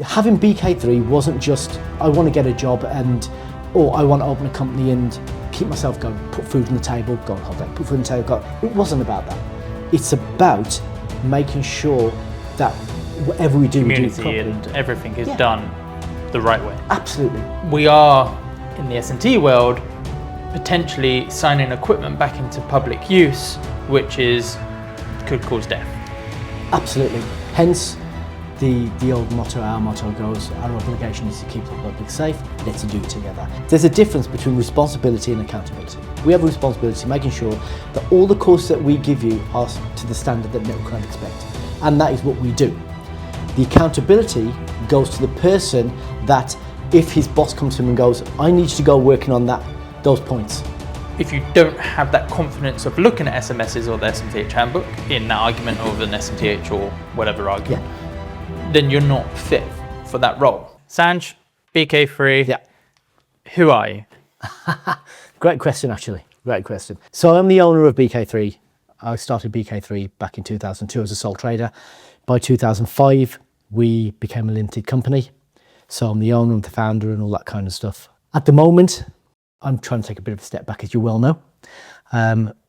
having BK3 wasn't just, I want to get a job or I want to open a company and keep myself going, put food on the table, go on holiday, put food on the table, go. It wasn't about that. It's about making sure that whatever we do, community we do properly. And everything is done the right way. Absolutely. We are, in the S&T world, potentially signing equipment back into public use, which could cause death. Absolutely. Hence, the old motto, our motto goes, our obligation is to keep the public safe, let's do it together. There's a difference between responsibility and accountability. We have a responsibility making sure that all the courses that we give you are to the standard that network can expect. And that is what we do. The accountability goes to the person that if his boss comes to him and goes, I need you to go working on those points. If you don't have that confidence of looking at SMSs or the SMTH handbook in that argument of an SMTH or whatever argument, then you're not fit for that role. Sanj, BK3, who are you? Great question, actually. Great question. So I'm the owner of BK3. I started BK3 back in 2002 as a sole trader. By 2005, we became a limited company. So I'm the owner, I'm the founder and all that kind of stuff. At the moment, I'm trying to take a bit of a step back, as you well know.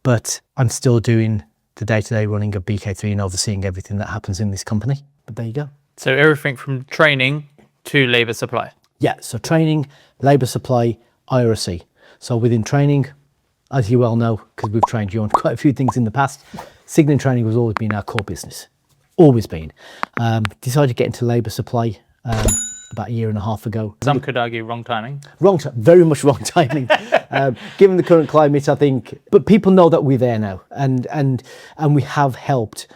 But I'm still doing the day-to-day running of BK3 and overseeing everything that happens in this company. But there you go. So everything from training to labour supply? Yeah, so training, labour supply, IRC. So within training, as you well know, because we've trained you on quite a few things in the past, signalling training has always been our core business. Always been. Decided to get into labour supply about a year and a half ago. Some could argue wrong timing. Very much wrong timing. Given the current climate, I think, but people know that we're there now, and we have helped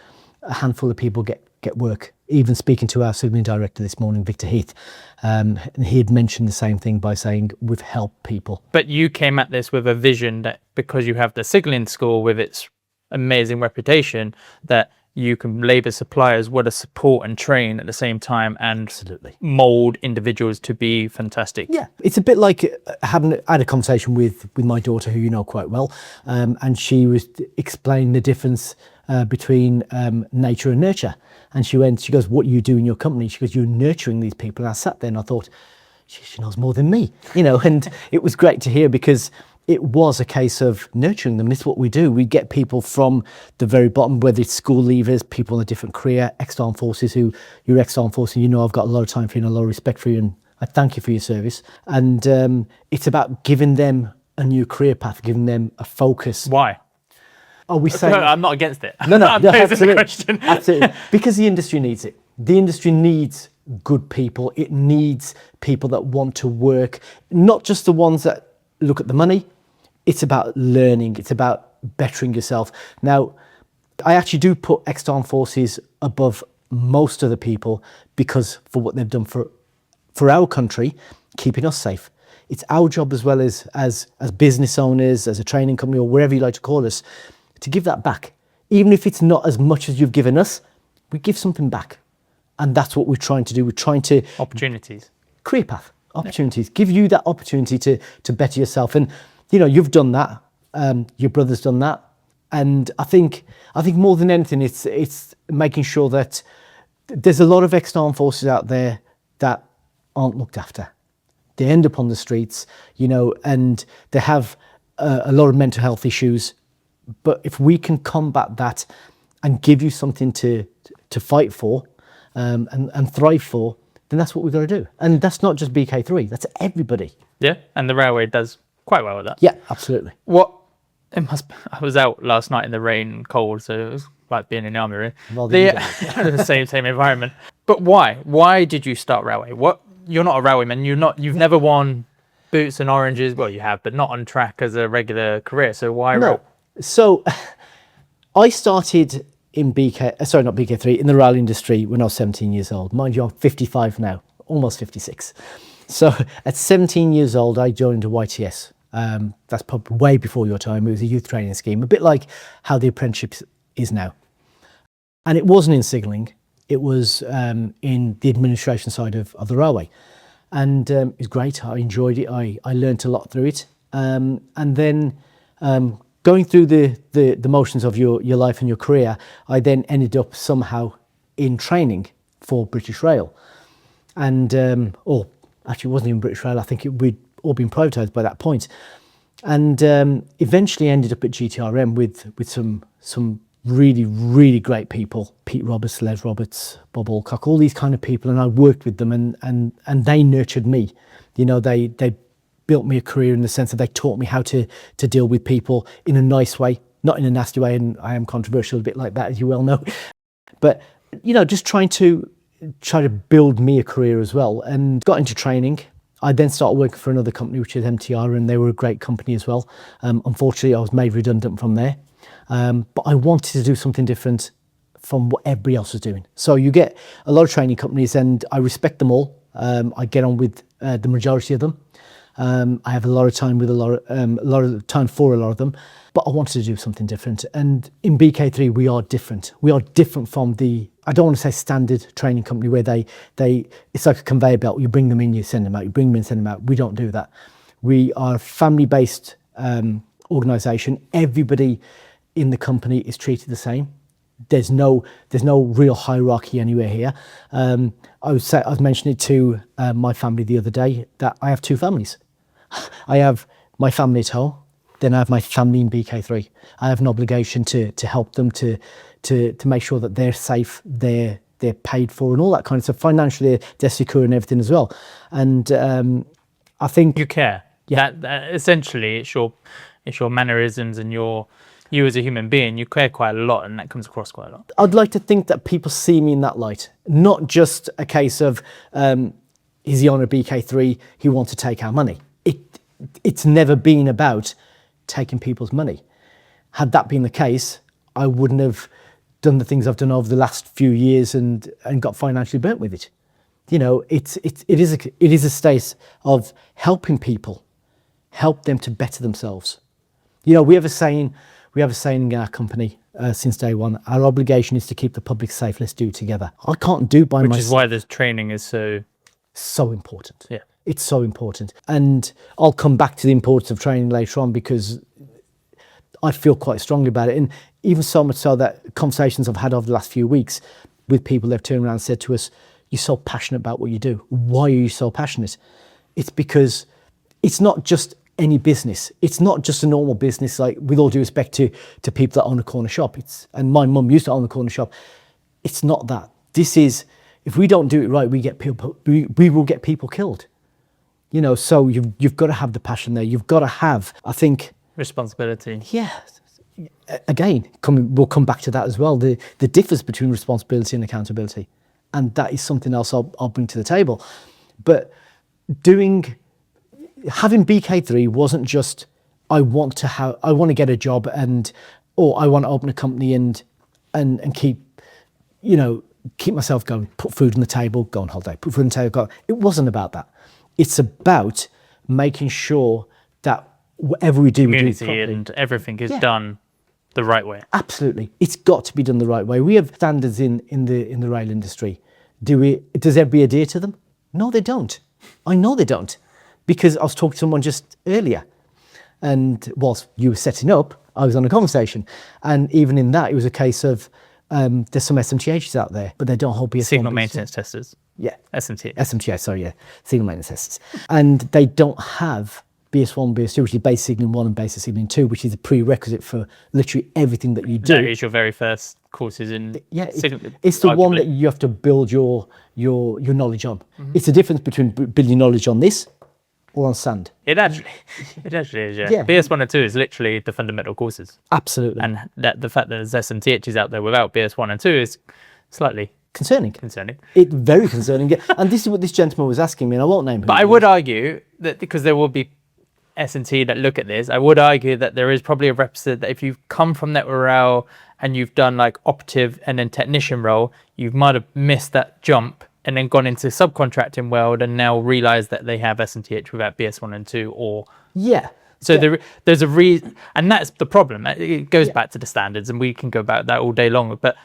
a handful of people get work. Even speaking to our signalling director this morning, 𝗕𝗁𝗏, and he had mentioned the same thing by saying we've helped people. But you came at this with a vision that because you have the signalling school with its amazing reputation, that you can labour supply as well as support and train at the same time and mould individuals to be fantastic. Yeah, it's a bit like I had a conversation with my daughter, who you know quite well, and she was explaining the difference between nature and nurture. And she goes, what you do in your company? She goes, you're nurturing these people. And I sat there and I thought, she knows more than me, and it was great to hear, because it was a case of nurturing them. It's what we do. We get people from the very bottom, whether it's school leavers, people in a different career, ex-armed forces, you're ex-armed forces, and I've got a lot of time for you and a lot of respect for you, and I thank you for your service. And it's about giving them a new career path, giving them a focus. Why? Are we saying? No, I'm not against it. No, absolutely. Absolutely. Because the industry needs it. The industry needs good people. It needs people that want to work, not just the ones that look at the money. It's about learning. It's about bettering yourself. Now, I actually do put ex-armed forces above most of the people, because for what they've done for our country, keeping us safe. It's our job, as well as business owners, as a training company, or wherever you like to call us, to give that back. Even if it's not as much as you've given us, we give something back. And that's what we're trying to do. We're trying to... Opportunities. Career path. Opportunities. Give you that opportunity to better yourself. And, you've done that. Your brother's done that. And I think more than anything, it's making sure that there's a lot of ex-armed forces out there that aren't looked after. They end up on the streets, and they have a lot of mental health issues. But if we can combat that and give you something to fight for and thrive for, then that's what we've got to do. And that's not just BK3, that's everybody. Yeah, and the railway does quite well with that. Yeah, absolutely. I was out last night in the rain and cold, so it was like being in the army, really. Well, the same environment. But why? Why did you start railway? You're not a railwayman. You've never won boots and oranges. Well, you have, but not on track as a regular career. So why rail? So I started in not BK3, in the rail industry when I was 17 years old. Mind you, I'm 55 now, almost 56. So at 17 years old, I joined a YTS. That's probably way before your time. It was a youth training scheme, a bit like how the apprenticeship is now. And it wasn't in signalling. It was in the administration side of the railway. And it was great. I enjoyed it. I learnt a lot through it. And then going through the motions of your life and your career, I then ended up somehow in training for British Rail. and or actually it wasn't even British Rail. I think we'd all been privatised by that point, and eventually ended up at GTRM with some really great people, Pete Roberts, Les Roberts, Bob Alcock, all these kind of people, and I worked with them, and they nurtured me. You know, they built me a career in the sense that they taught me how to deal with people in a nice way, not in a nasty way, and I am controversial a bit like that, as you well know. But, you know, just try to build me a career as well, and got into training. I then started working for another company, which is MTR, and they were a great company as well. Unfortunately, I was made redundant from there. But I wanted to do something different from what everybody else was doing. So you get a lot of training companies, and I respect them all. I get on with the majority of them. I have a lot of time with a lot of time for a lot of them, but I wanted to do something different. And in BK3, we are different. We are different from the, I don't want to say standard training company where it's like a conveyor belt. You bring them in, you send them out. You bring them in, send them out. We don't do that. We are a family-based organisation. Everybody in the company is treated the same. There's no real hierarchy anywhere here. I was mentioning it to my family the other day that I have two families. I have my family at home, then I have my family in BK3. I have an obligation to help them, to make sure that they're safe, they're paid for, and all that kind of stuff. Financially, they're secure and everything as well. And I think you care. Yeah. That essentially, it's your mannerisms and you as a human being. You care quite a lot, and that comes across quite a lot. I'd like to think that people see me in that light, not just a case of is he on a BK3? He wants to take our money. It's never been about taking people's money. Had that been the case, I wouldn't have done the things I've done over the last few years and got financially burnt with it. You know, it is a state of helping people, help them to better themselves. You know, we have a saying in our company since day one: our obligation is to keep the public safe. Let's do it together. I can't do by myself. Which is why this training is so important. Yeah. It's so important. And I'll come back to the importance of training later on, because I feel quite strongly about it. And even so much so that conversations I've had over the last few weeks with people, they've turned around and said to us, "You're so passionate about what you do. Why are you so passionate?" It's because it's not just any business. It's not just a normal business, like, with all due respect to people that own a corner shop. And my mum used to own a corner shop. It's not that. This is, if we don't do it right, we will get people killed. You know, so you've got to have the passion there. You've got to have, I think, responsibility. Yeah. Again, we'll come back to that as well. The difference between responsibility and accountability, and that is something else I'll bring to the table. But having BK3 wasn't just I want to get a job or I want to open a company and keep myself going, put food on the table, go on holiday, put food on the table, go. It wasn't about that. It's about making sure that whatever we do, we do it properly. And everything is done the right way. Absolutely. It's got to be done the right way. We have standards in the rail industry. Does everybody adhere to them? No, they don't. I know they don't. Because I was talking to someone just earlier, and whilst you were setting up, I was on a conversation. And even in that, it was a case of there's some SMTHs out there, but they don't hold BS1. Signal maintenance testers. Yeah. SMTH, sorry, yeah. Signal maintenance testers. And they don't have BS1, BS2, which is basic signaling 1 and basic signaling 2, which is a prerequisite for literally everything that you do. That is your very first courses in signal. It's the one that you have to build your knowledge on. Mm-hmm. It's the difference between building knowledge on this or on sand. It actually is, yeah. BS1 and 2 is literally the fundamental courses. Absolutely. And the fact that there's SMTHs out there without BS1 and 2 is slightly concerning. It's very concerning. And this is what this gentleman was asking me, and I won't name him. But I would argue that, because there will be S&T that look at this, I would argue that there is probably a representative that if you've come from Network Rail and you've done like operative and then technician role, you might have missed that jump and then gone into subcontracting world and now realised that they have SMTH without BS1 and 2 or... Yeah. So there's a reason, and that's the problem. It goes back to the standards, and we can go about that all day long, but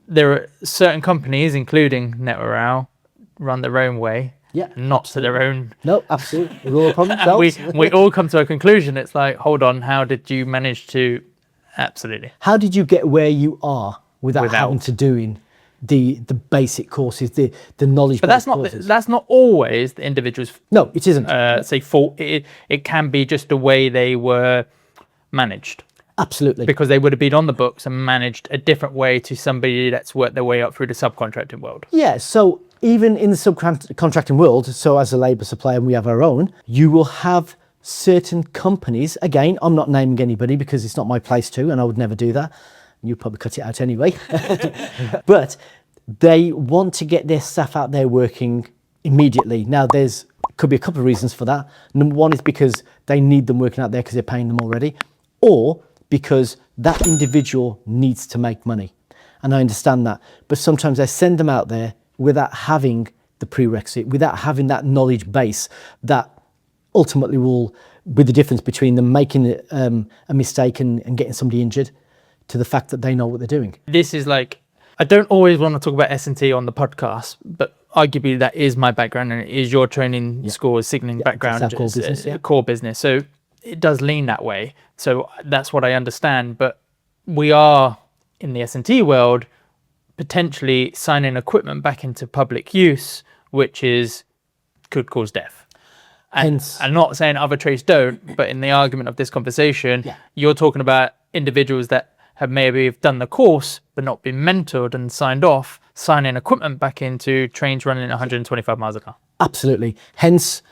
there are certain companies, including Network Rail, run their own way. Yeah, not to their own. No, absolutely. We're all upon themselves. we all come to a conclusion. It's like, hold on, how did you manage to? Absolutely. How did you get where you are without having to doing the basic courses, the knowledge. But that's not always the individual's. No, it isn't. Say fault. It can be just the way they were managed. Absolutely. Because they would have been on the books and managed a different way to somebody that's worked their way up through the subcontracting world. Yeah. So even in the subcontracting world, so as a labour supplier, and we have our own, you will have certain companies. Again, I'm not naming anybody because it's not my place to, and I would never do that. You'd probably cut it out anyway. But they want to get their staff out there working immediately. Now, could be a couple of reasons for that. Number one is because they need them working out there because they're paying them already, or because that individual needs to make money. And I understand that. But sometimes they send them out there without having the prerequisite, without having that knowledge base that ultimately will be the difference between them making a mistake and getting somebody injured, to the fact that they know what they're doing. This is like, I don't always want to talk about S&T on the podcast, but arguably that is my background, and it is your training school, signaling background, it's our core business, core business. So it does lean that way. So that's what I understand. But we are in the S&T world potentially signing equipment back into public use, which could cause death. And I'm not saying other trades don't, but in the argument of this conversation, you're talking about individuals that have maybe done the course but not been mentored and signed off, signing equipment back into trains running at 125 miles an hour. Absolutely. Hence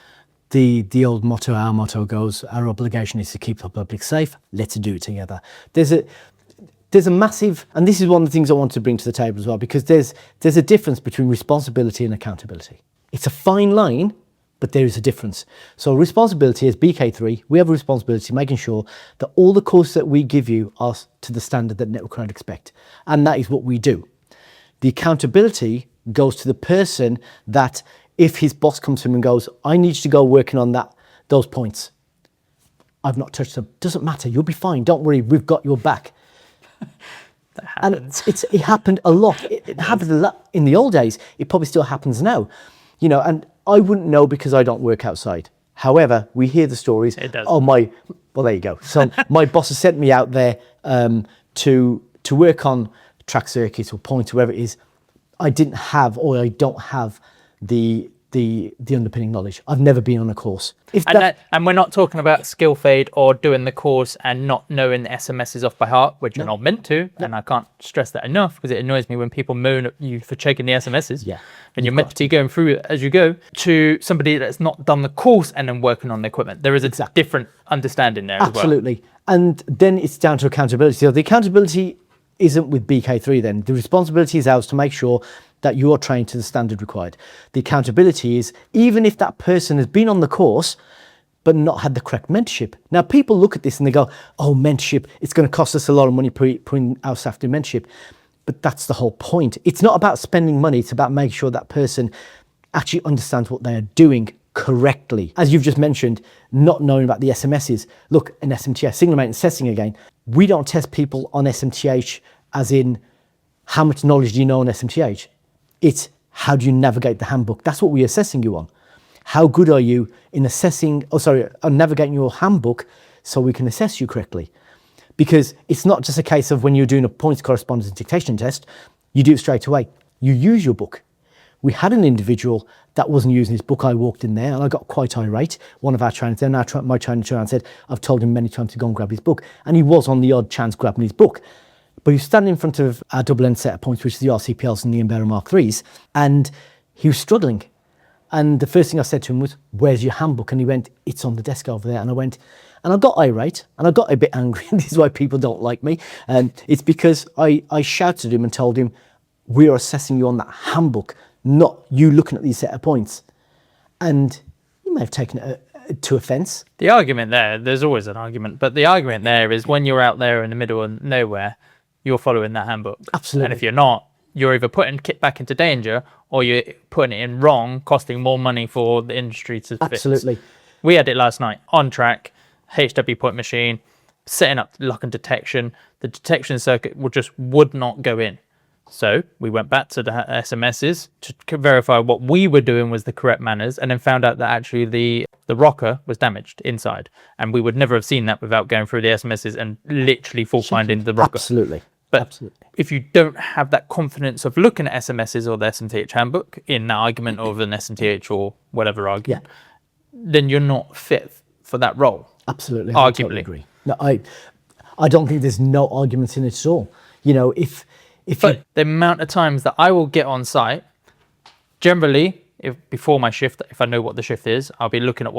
the old motto, our motto goes, our obligation is to keep the public safe. Let's do it together. There's a massive, and this is one of the things I want to bring to the table as well, because there's a difference between responsibility and accountability. It's a fine line, but there is a difference. So responsibility as BK3, we have a responsibility making sure that all the courses that we give you are to the standard that Network Connect expect. And that is what we do. The accountability goes to the person that if his boss comes to him and goes, I need you to go working on those points. I've not touched them. Doesn't matter. You'll be fine. Don't worry. We've got your back. That happens. And it happened a lot. It happened a lot in the old days. It probably still happens now. You know, and I wouldn't know because I don't work outside. However, we hear the stories. It does. Oh, well, there you go. So my boss has sent me out there to work on track circuits or points, wherever it is. I didn't have, or I don't have the underpinning knowledge. I've never been on a course. And we're not talking about skill fade or doing the course and not knowing the SMSs off by heart, which you're not meant to. And I can't stress that enough because it annoys me when people moan at you for checking the SMSs. Yeah. And you're meant to be going through it as you go, to somebody that's not done the course and then working on the equipment. There is a different understanding there as well. Absolutely. And then it's down to accountability. So the accountability isn't with BK3 then. The responsibility is ours to make sure that you are trained to the standard required. The accountability is, even if that person has been on the course but not had the correct mentorship. Now, people look at this and they go, oh, mentorship, it's going to cost us a lot of money putting our staff through mentorship. But that's the whole point. It's not about spending money, it's about making sure that person actually understands what they are doing correctly. As you've just mentioned, not knowing about the SMSs. Look, an SMTH, signal maintenance testing again, we don't test people on SMTH as in how much knowledge do you know on SMTH. It's how do you navigate the handbook. That's what we're assessing you on. How good are you in on navigating your handbook so we can assess you correctly. Because it's not just a case of when you're doing a points correspondence dictation test, you do it straight away. You use your book. We had an individual that wasn't using his book. I walked in there and I got quite irate. One of our trainers there, my trainer turned and said, I've told him many times to go and grab his book. And he was on the odd chance grabbing his book. But he was standing in front of our double-end set of points, which is the 𝗁𝗶𝗹s and the 𝗵𝗵𝗹 Mark IIIs, and he was struggling. And the first thing I said to him was, where's your handbook? And he went, it's on the desk over there. And I went, and I got irate, and I got a bit angry. This is why people don't like me. And it's because I shouted at him and told him, we are assessing you on that handbook, not you looking at these set of points. And he may have taken it to offence. The argument there's always an argument, but the argument there is when you're out there in the middle of nowhere, you're following that handbook. Absolutely. And if you're not, you're either putting kit back into danger or you're putting it in wrong, costing more money for the industry to fix. Absolutely. We had it last night on track, HW point machine, setting up lock and detection. The detection circuit would not go in. So we went back to the SMSs to verify what we were doing was the correct manners, and then found out that actually the rocker was damaged inside. And we would never have seen that without going through the SMSs and literally fault finding the rocker. Absolutely. But Absolutely. if you don't have that confidence of looking at SMSs or the SMTH handbook in that argument of an SMTH or whatever argument, then you're not fit for that role. Absolutely. Arguably. I totally agree. No, I don't think there's no arguments in it at all. You know, if But the amount of times that I will get on site, generally, before my shift, if I know what the shift is, I'll be looking at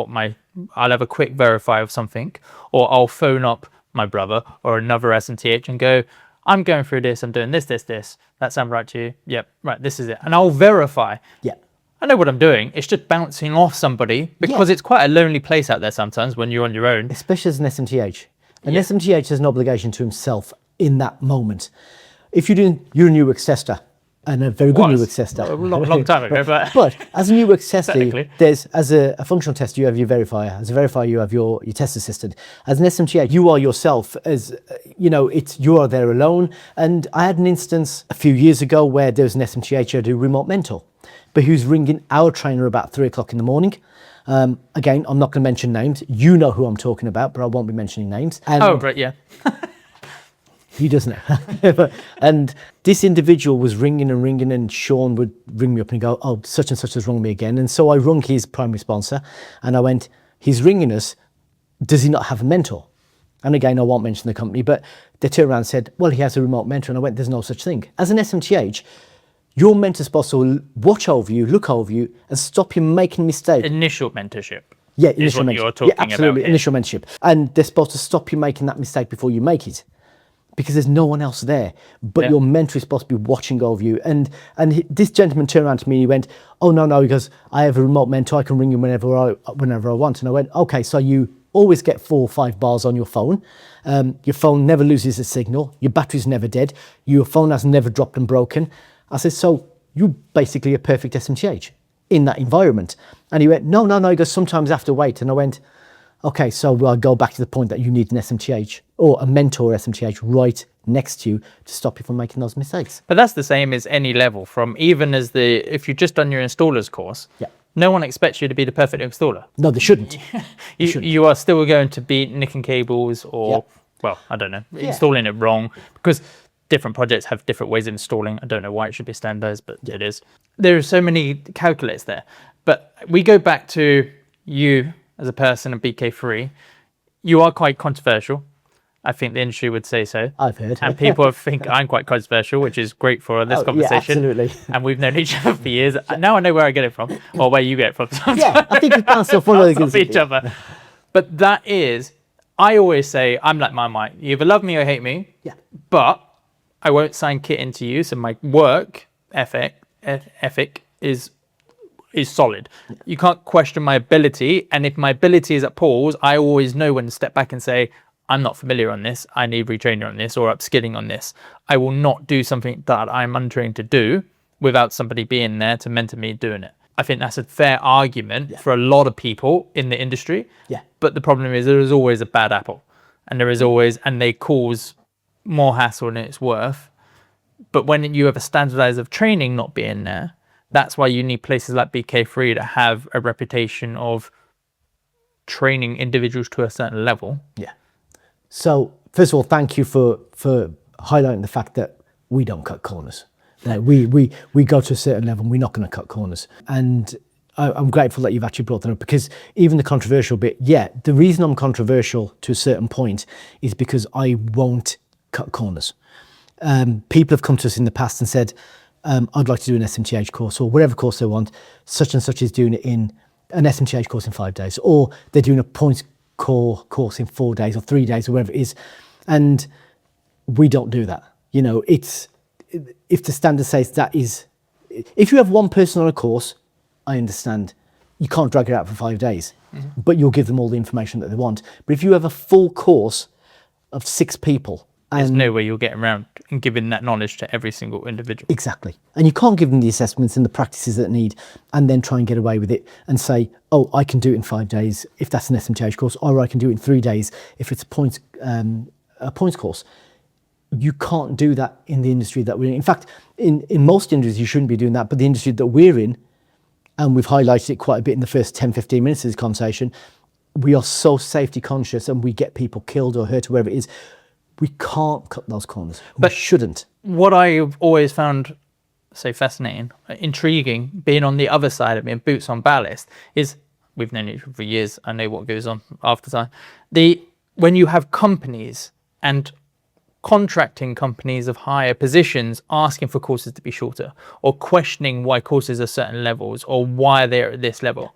I'll have a quick verify of something, or I'll phone up my brother or another SMTH and go, I'm going through this, I'm doing this. That sound right to you? Yep, right, this is it. And I'll verify. Yeah. I know what I'm doing. It's just bouncing off somebody because it's quite a lonely place out there sometimes when you're on your own. Especially as an SMTH. An SMTH has an obligation to himself in that moment. If you're a new tester, and a very good new tester. A long time ago, but... But as a new tester, Technically. as a functional tester, you have your verifier. As a verifier, you have your test assistant. As an SMTH, you are yourself. As you know, you are there alone. And I had an instance a few years ago where there was an SMTH who had a remote mentor, but he was ringing our trainer about 3 o'clock in the morning. Again, I'm not going to mention names. You know who I'm talking about, but I won't be mentioning names. And Oh, right, yeah. he doesn't know. And this individual was ringing, and Sean would ring me up and go, oh, such and such has rung me again. And so I rung his primary sponsor and I went, he's ringing us. Does he not have a mentor? And again, I won't mention the company, but they turned around and said, well, he has a remote mentor. And I went, there's no such thing. As an SMTH, your mentor sponsor will watch over you, look over you, and stop you making mistakes. Initial mentorship. Yeah, is initial what mentorship. you're talking Yeah, absolutely, about. initial mentorship. And they're supposed to stop you making that mistake before you make it, because there's no one else there. But your mentor is supposed to be watching over you. And this gentleman turned around to me and he went, oh, no, he goes, I have a remote mentor, I can ring him whenever I want. And I went, okay, so you always get 4 or 5 bars on your phone. Your phone never loses a signal. Your battery's never dead. Your phone has never dropped and broken. I said, so you're basically a perfect SMTH in that environment. And he went, no, he goes, sometimes I have to wait. And I went, okay, so I go back to the point that you need an SMTH or a mentor SMTH right next to you to stop you from making those mistakes. But that's the same as any level, from even as if you've just done your installer's course, no one expects you to be the perfect installer. No, they shouldn't. You are still going to be nicking cables or, well, I don't know, installing it wrong, because different projects have different ways of installing. I don't know why it should be standardized, but it is. There are so many calculates there. But we go back to you as a person at BK3. You are quite controversial. I think the industry would say so. I've heard. And people think I'm quite controversial, which is great for this conversation. Yeah, absolutely. And we've known each other for years. Now I know where I get it from, or where you get it from. Yeah, I think we bounced off one of the each other. But that is, I always say, I'm like my mic. You either love me or hate me. Yeah. But I won't sign kit into you. So my work ethic is solid. You can't question my ability. And if my ability is at pause, I always know when to step back and say, I'm not familiar on this. I need retraining on this or upskilling on this. I will not do something that I'm untrained to do without somebody being there to mentor me doing it. I think that's a fair argument for a lot of people in the industry. Yeah. But the problem is there is always a bad apple, and they cause more hassle than it's worth. But when you have a standardized of training not being there, that's why you need places like BK3 to have a reputation of training individuals to a certain level. Yeah. So first of all, thank you for highlighting the fact that we don't cut corners. We go to a certain level and we're not going to cut corners. And I'm grateful that you've actually brought that up, because even the controversial bit, the reason I'm controversial to a certain point is because I won't cut corners. People have come to us in the past and said, I'd like to do an SMTH course or whatever course they want. Such and such is doing it in an SMTH course in 5 days, or they're doing a points core course in 4 days or 3 days or whatever it is. And we don't do that. You know, if the standard says that is, if you have one person on a course, I understand you can't drag it out for 5 days, but you'll give them all the information that they want. But if you have a full course of 6 people, there's no way you'll get around and giving that knowledge to every single individual. Exactly. And you can't give them the assessments and the practices that they need and then try and get away with it and say, oh, I can do it in 5 days if that's an SMTH course, or I can do it in 3 days if it's a points course. You can't do that in the industry that we're in. In fact, in most industries, you shouldn't be doing that. But the industry that we're in, and we've highlighted it quite a bit in the first 10, 15 minutes of this conversation, we are so safety conscious and we get people killed or hurt or whatever it is. We can't cut those corners. But we shouldn't. What I've always found, say, fascinating, intriguing, being on the other side of being boots on ballast, is we've known each other for years. I know what goes on after time. When you have companies and contracting companies of higher positions asking for courses to be shorter, or questioning why courses are certain levels or why they're at this level,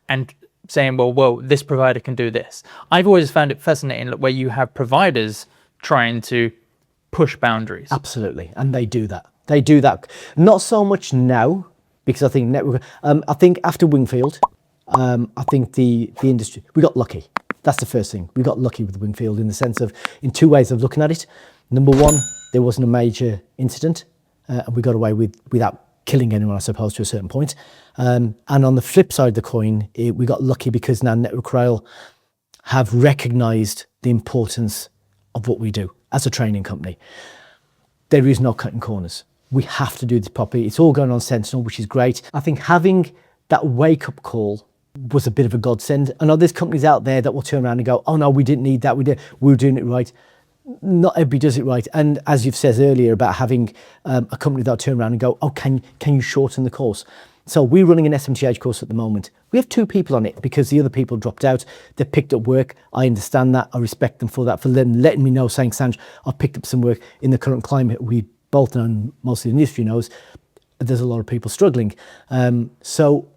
and saying, well, this provider can do this. I've always found it fascinating where you have providers trying to push boundaries. Absolutely, and they do that. They do that. Not so much now, because I think network. I think after Wingfield, I think the industry, we got lucky. That's the first thing. We got lucky with Wingfield in the sense of, in two ways of looking at it. Number one, there wasn't a major incident, and we got away without killing anyone, I suppose, to a certain point. And on the flip side of the coin, we got lucky because now Network Rail have recognised the importance of what we do as a training company. There is no cutting corners. We have to do this properly. It's all going on Sentinel, which is great. I think having that wake-up call was a bit of a godsend. I know there's companies out there that will turn around and go, oh no, we didn't need that, we were doing it right. Not everybody does it right. And as you've said earlier about having a company that'll turn around and go, oh, can you shorten the course? So we're running an SMTH course at the moment. We have 2 people on it because the other people dropped out. They picked up work. I understand that. I respect them for that, for letting me know, saying, Sanj, I've picked up some work in the current climate. We both know, and most of the industry knows, there's a lot of people struggling. So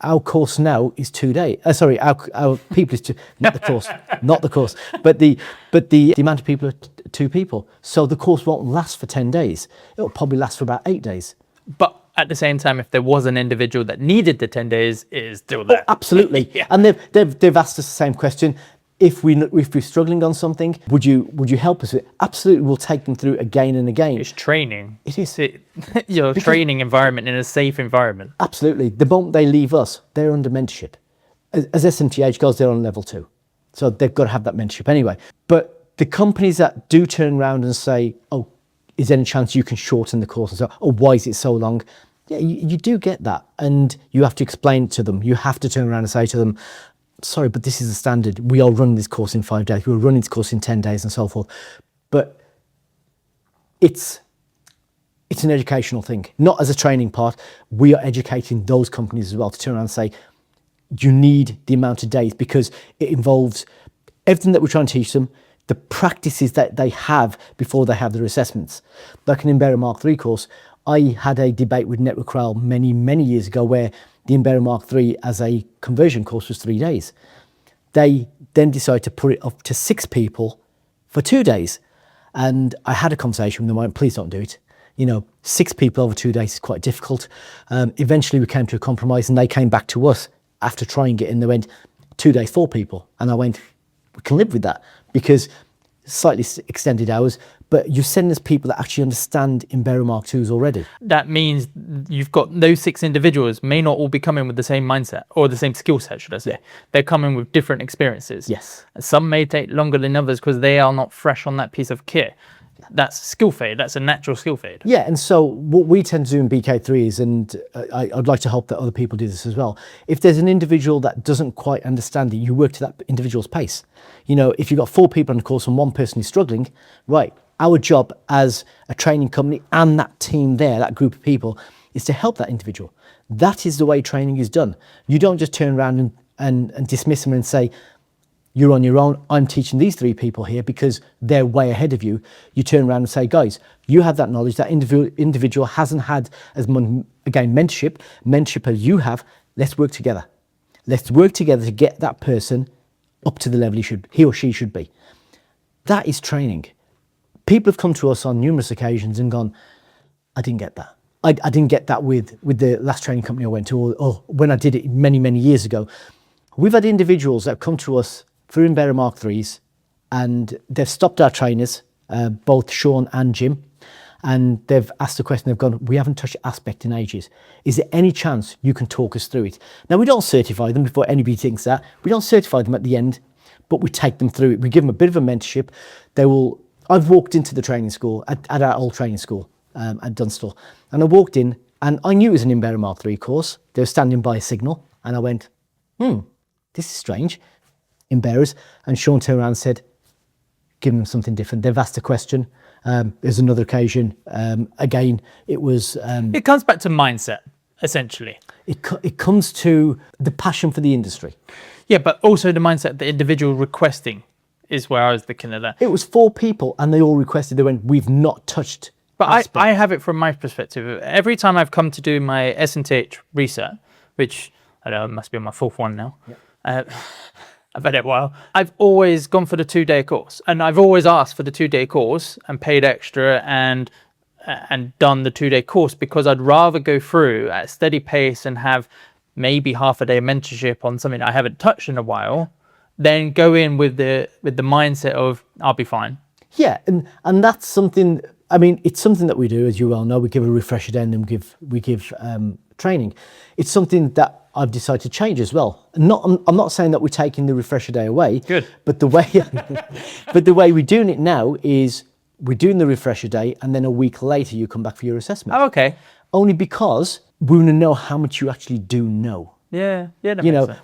our course now is 2 days. Sorry, our people is not the course, but the amount of people are 2 people. So the course won't last for 10 days. It'll probably last for about 8 days. But at the same time, if there was an individual that needed the 10 days, it is still there. Oh, absolutely. Yeah. And they've asked us the same question. If we're struggling on something, would you help us with it? Absolutely, we'll take them through again and again. It's training. It is. Your training environment in a safe environment. Absolutely. The moment they leave us, they're under mentorship. As SMTH goes, they're on level 2. So they've got to have that mentorship anyway. But the companies that do turn around and say, oh, is there any chance you can shorten the course? Or why is it so long? Yeah, you do get that. And you have to explain it to them. You have to turn around and say to them, sorry, but this is the standard. We are running this course in 5 days. We're running this course in 10 days and so forth. But it's an educational thing, not as a training part. We are educating those companies as well to turn around and say, you need the amount of days because it involves everything that we're trying to teach them, the practices that they have before they have their assessments. Like an 𝗵𝗵𝗴 Mark III course, I had a debate with Network Rail many, many years ago where the 𝗵𝗵𝗴 Mark III as a conversion course was 3 days. They then decided to put it up to 6 people for 2 days. And I had a conversation with them, I went, please don't do it. 6 people over 2 days is quite difficult. Eventually we came to a compromise and they came back to us after trying it and they went, 2 days, 4 people. And I went, we can live with that because slightly extended hours, but you're sending us people that actually understand 𝗵𝗵𝗴 Mark IIs already. That means you've got those 6 individuals may not all be coming with the same mindset or the same skill set, should I say. Yeah. They're coming with different experiences. Yes. Some may take longer than others because they are not fresh on that piece of kit. That's skill fade. That's a natural skill fade. Yeah, and so what we tend to do in BK3 is, and I'd like to hope that other people do this as well, if there's an individual that doesn't quite understand it, you work to that individual's pace. If you've got 4 people on the course and 1 person is struggling, right, our job as a training company and that team there, that group of people, is to help that individual. That is the way training is done. You don't just turn around and dismiss them and say, you're on your own, I'm teaching these 3 people here because they're way ahead of you. You turn around and say, guys, you have that knowledge, that individual hasn't had as much, again, mentorship as you have, let's work together. Let's work together to get that person up to the level he or she should be. That is training. People have come to us on numerous occasions and gone, I didn't get that. I didn't get that with the last training company I went to, or when I did it many, many years ago. We've had individuals that have come to us for 𝗵𝗵𝗴 Mark IIIs, and they've stopped our trainers, both Sean and Jim, and they've asked the question, they've gone, we haven't touched aspect in ages. Is there any chance you can talk us through it? Now, we don't certify them before anybody thinks that. We don't certify them at the end, but we take them through it. We give them a bit of a mentorship. I've walked into the training school, at our old training school at Dunstall, and I walked in and I knew it was an 𝗵𝗵𝗴 Mark III course. They were standing by a signal and I went, this is strange. 𝗵𝗵𝗴s, and Sean turned around and said, given them something different. They've asked a question. There's another occasion. Again, it was... it comes back to mindset, essentially. It comes to the passion for the industry. Yeah, but also the mindset of the individual requesting is where I was thinking of that. It was 4 people and they all requested, they went, we've not touched. But I have it from my perspective. Every time I've come to do my SMTH reset, which I don't know, it must be on my 4th one now. Yep. I've had it a while. I've always gone for the 2-day course, and I've always asked for the 2-day course and paid extra and done the 2-day course, because I'd rather go through at a steady pace and have maybe half a day of mentorship on something I haven't touched in a while, than go in with the mindset of I'll be fine. Yeah, and that's something. I mean, it's something that we do, as you well know. We give a refresher day and then we give training. It's something that I've decided to change as well. I'm not saying that we're taking the refresher day away. Good. But the way we're doing it now is we're doing the refresher day and then a week later you come back for your assessment. Oh, okay. Only because we want to know how much you actually do know. Yeah, that makes sense.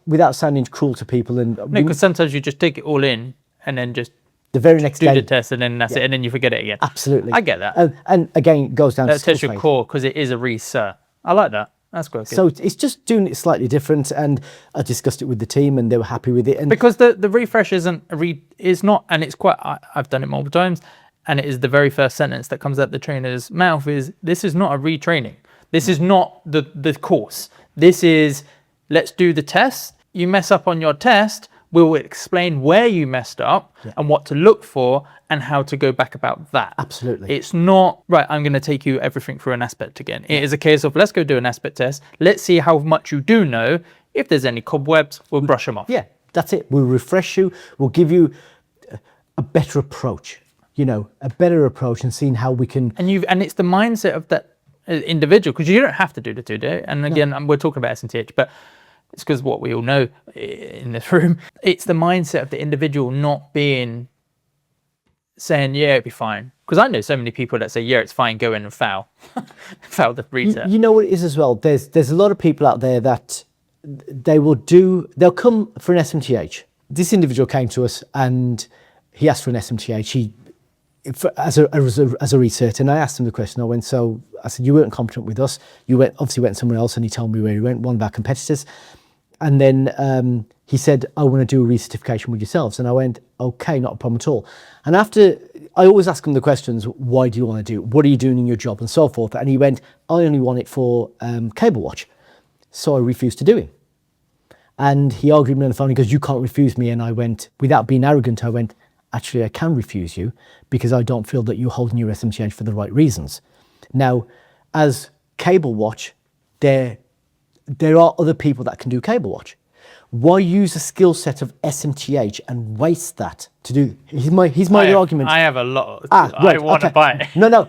without sounding cruel to people. And because sometimes you just take it all in and then just the very next do day, the test, and then that's it, and then you forget it again. Absolutely. I get that. And again, it goes down to test your core, because it is a reset. I like that. That's good. So it's just doing it slightly different, and I discussed it with the team and they were happy with it. And because the refresh isn't is not, and it's quite, I've done it multiple times, and it is the very first sentence that comes out the trainer's mouth is, this is not a retraining. This is not the course. This is, let's do the test. You mess up on your test, we'll explain where you messed up and what to look for and how to go back about that. Absolutely. It's not, right, I'm going to take you everything through an aspect again. It is a case of, let's go do an aspect test. Let's see how much you do know. If there's any cobwebs, we'll brush them off. Yeah, that's it. We'll refresh you. We'll give you a better approach, a better approach, and seeing how we can... And it's the mindset of that individual, because you don't have to do the 2-day. And again, we're talking about SMTH, but it's because what we all know in this room, it's the mindset of the individual not saying, yeah, it'll be fine. Because I know so many people that say, yeah, it's fine, go in and fail the reset. You know what it is as well? There's a lot of people out there that they'll come for an SMTH. This individual came to us and he asked for an SMTH. As a researcher, and I asked him the question. I said, you weren't competent with us. You obviously went somewhere else, and he told me where he went, one of our competitors. And then he said, I want to do a recertification with yourselves. And I went, okay, not a problem at all. And after, I always ask him the questions, why do you want to do it? What are you doing in your job and so forth? And he went, I only want it for cable watch. So I refused to do it. And he argued with me on the phone. He goes, you can't refuse me. And I went, without being arrogant, I went, actually, I can refuse you because I don't feel that you're holding your SMTH for the right reasons. Now, as cable watch, there are other people that can do cable watch. Why use a skill set of SMTH and waste that to do? He's my argument. I have a lot. I want to buy it. No,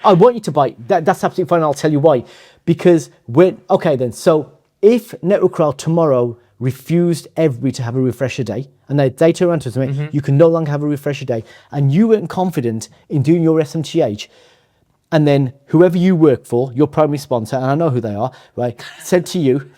I want you to buy it. That's absolutely fine. I'll tell you why. Because so if 𝗵𝗏 tomorrow refused everybody to have a refresher day, and they turn around to us and say, you can no longer have a refresher day, and you weren't confident in doing your SMTH, and then whoever you work for, your primary sponsor, and I know who they are, right, said to you...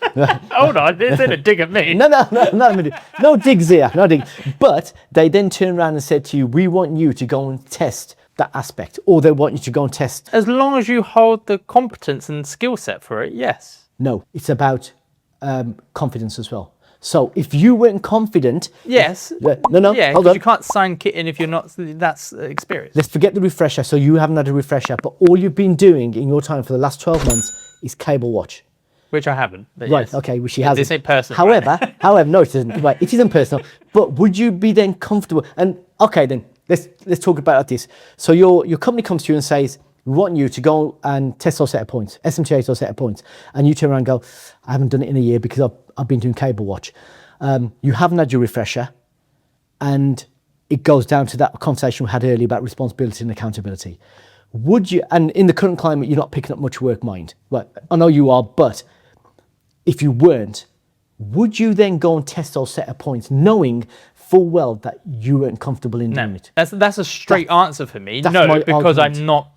Hold on, this isn't a dig at me. No digs here, no digs. But they then turned around and said to you, we want you to go and test that aspect, or they want you to go and test... As long as you hold the competence and skill set for it, yes. No, it's about confidence as well. So if you weren't confident... Yes. Yeah, hold on. You can't sign kit in if you're not... That's experienced. Let's forget the refresher. So you haven't had a refresher, but all you've been doing in your time for the last 12 months is cable watch. Which I haven't. Right, yes. okay, which she hasn't. This ain't personal. However, no, it isn't. Right, it isn't personal. But would you be then comfortable? And okay, then, let's talk about this. So your company comes to you and says, we want you to go and test those set of points, SMTH those set of points. And you turn around and go, I haven't done it in a year because I've been doing cable watch. You haven't had your refresher, and it goes down to that conversation we had earlier about responsibility and accountability. Would you, and in the current climate, you're not picking up much work, mind. Well, I know you are, but if you weren't, would you then go and test those set of points, knowing full well that you weren't comfortable in doing it? That's a straight answer for me. No, because argument. I'm not,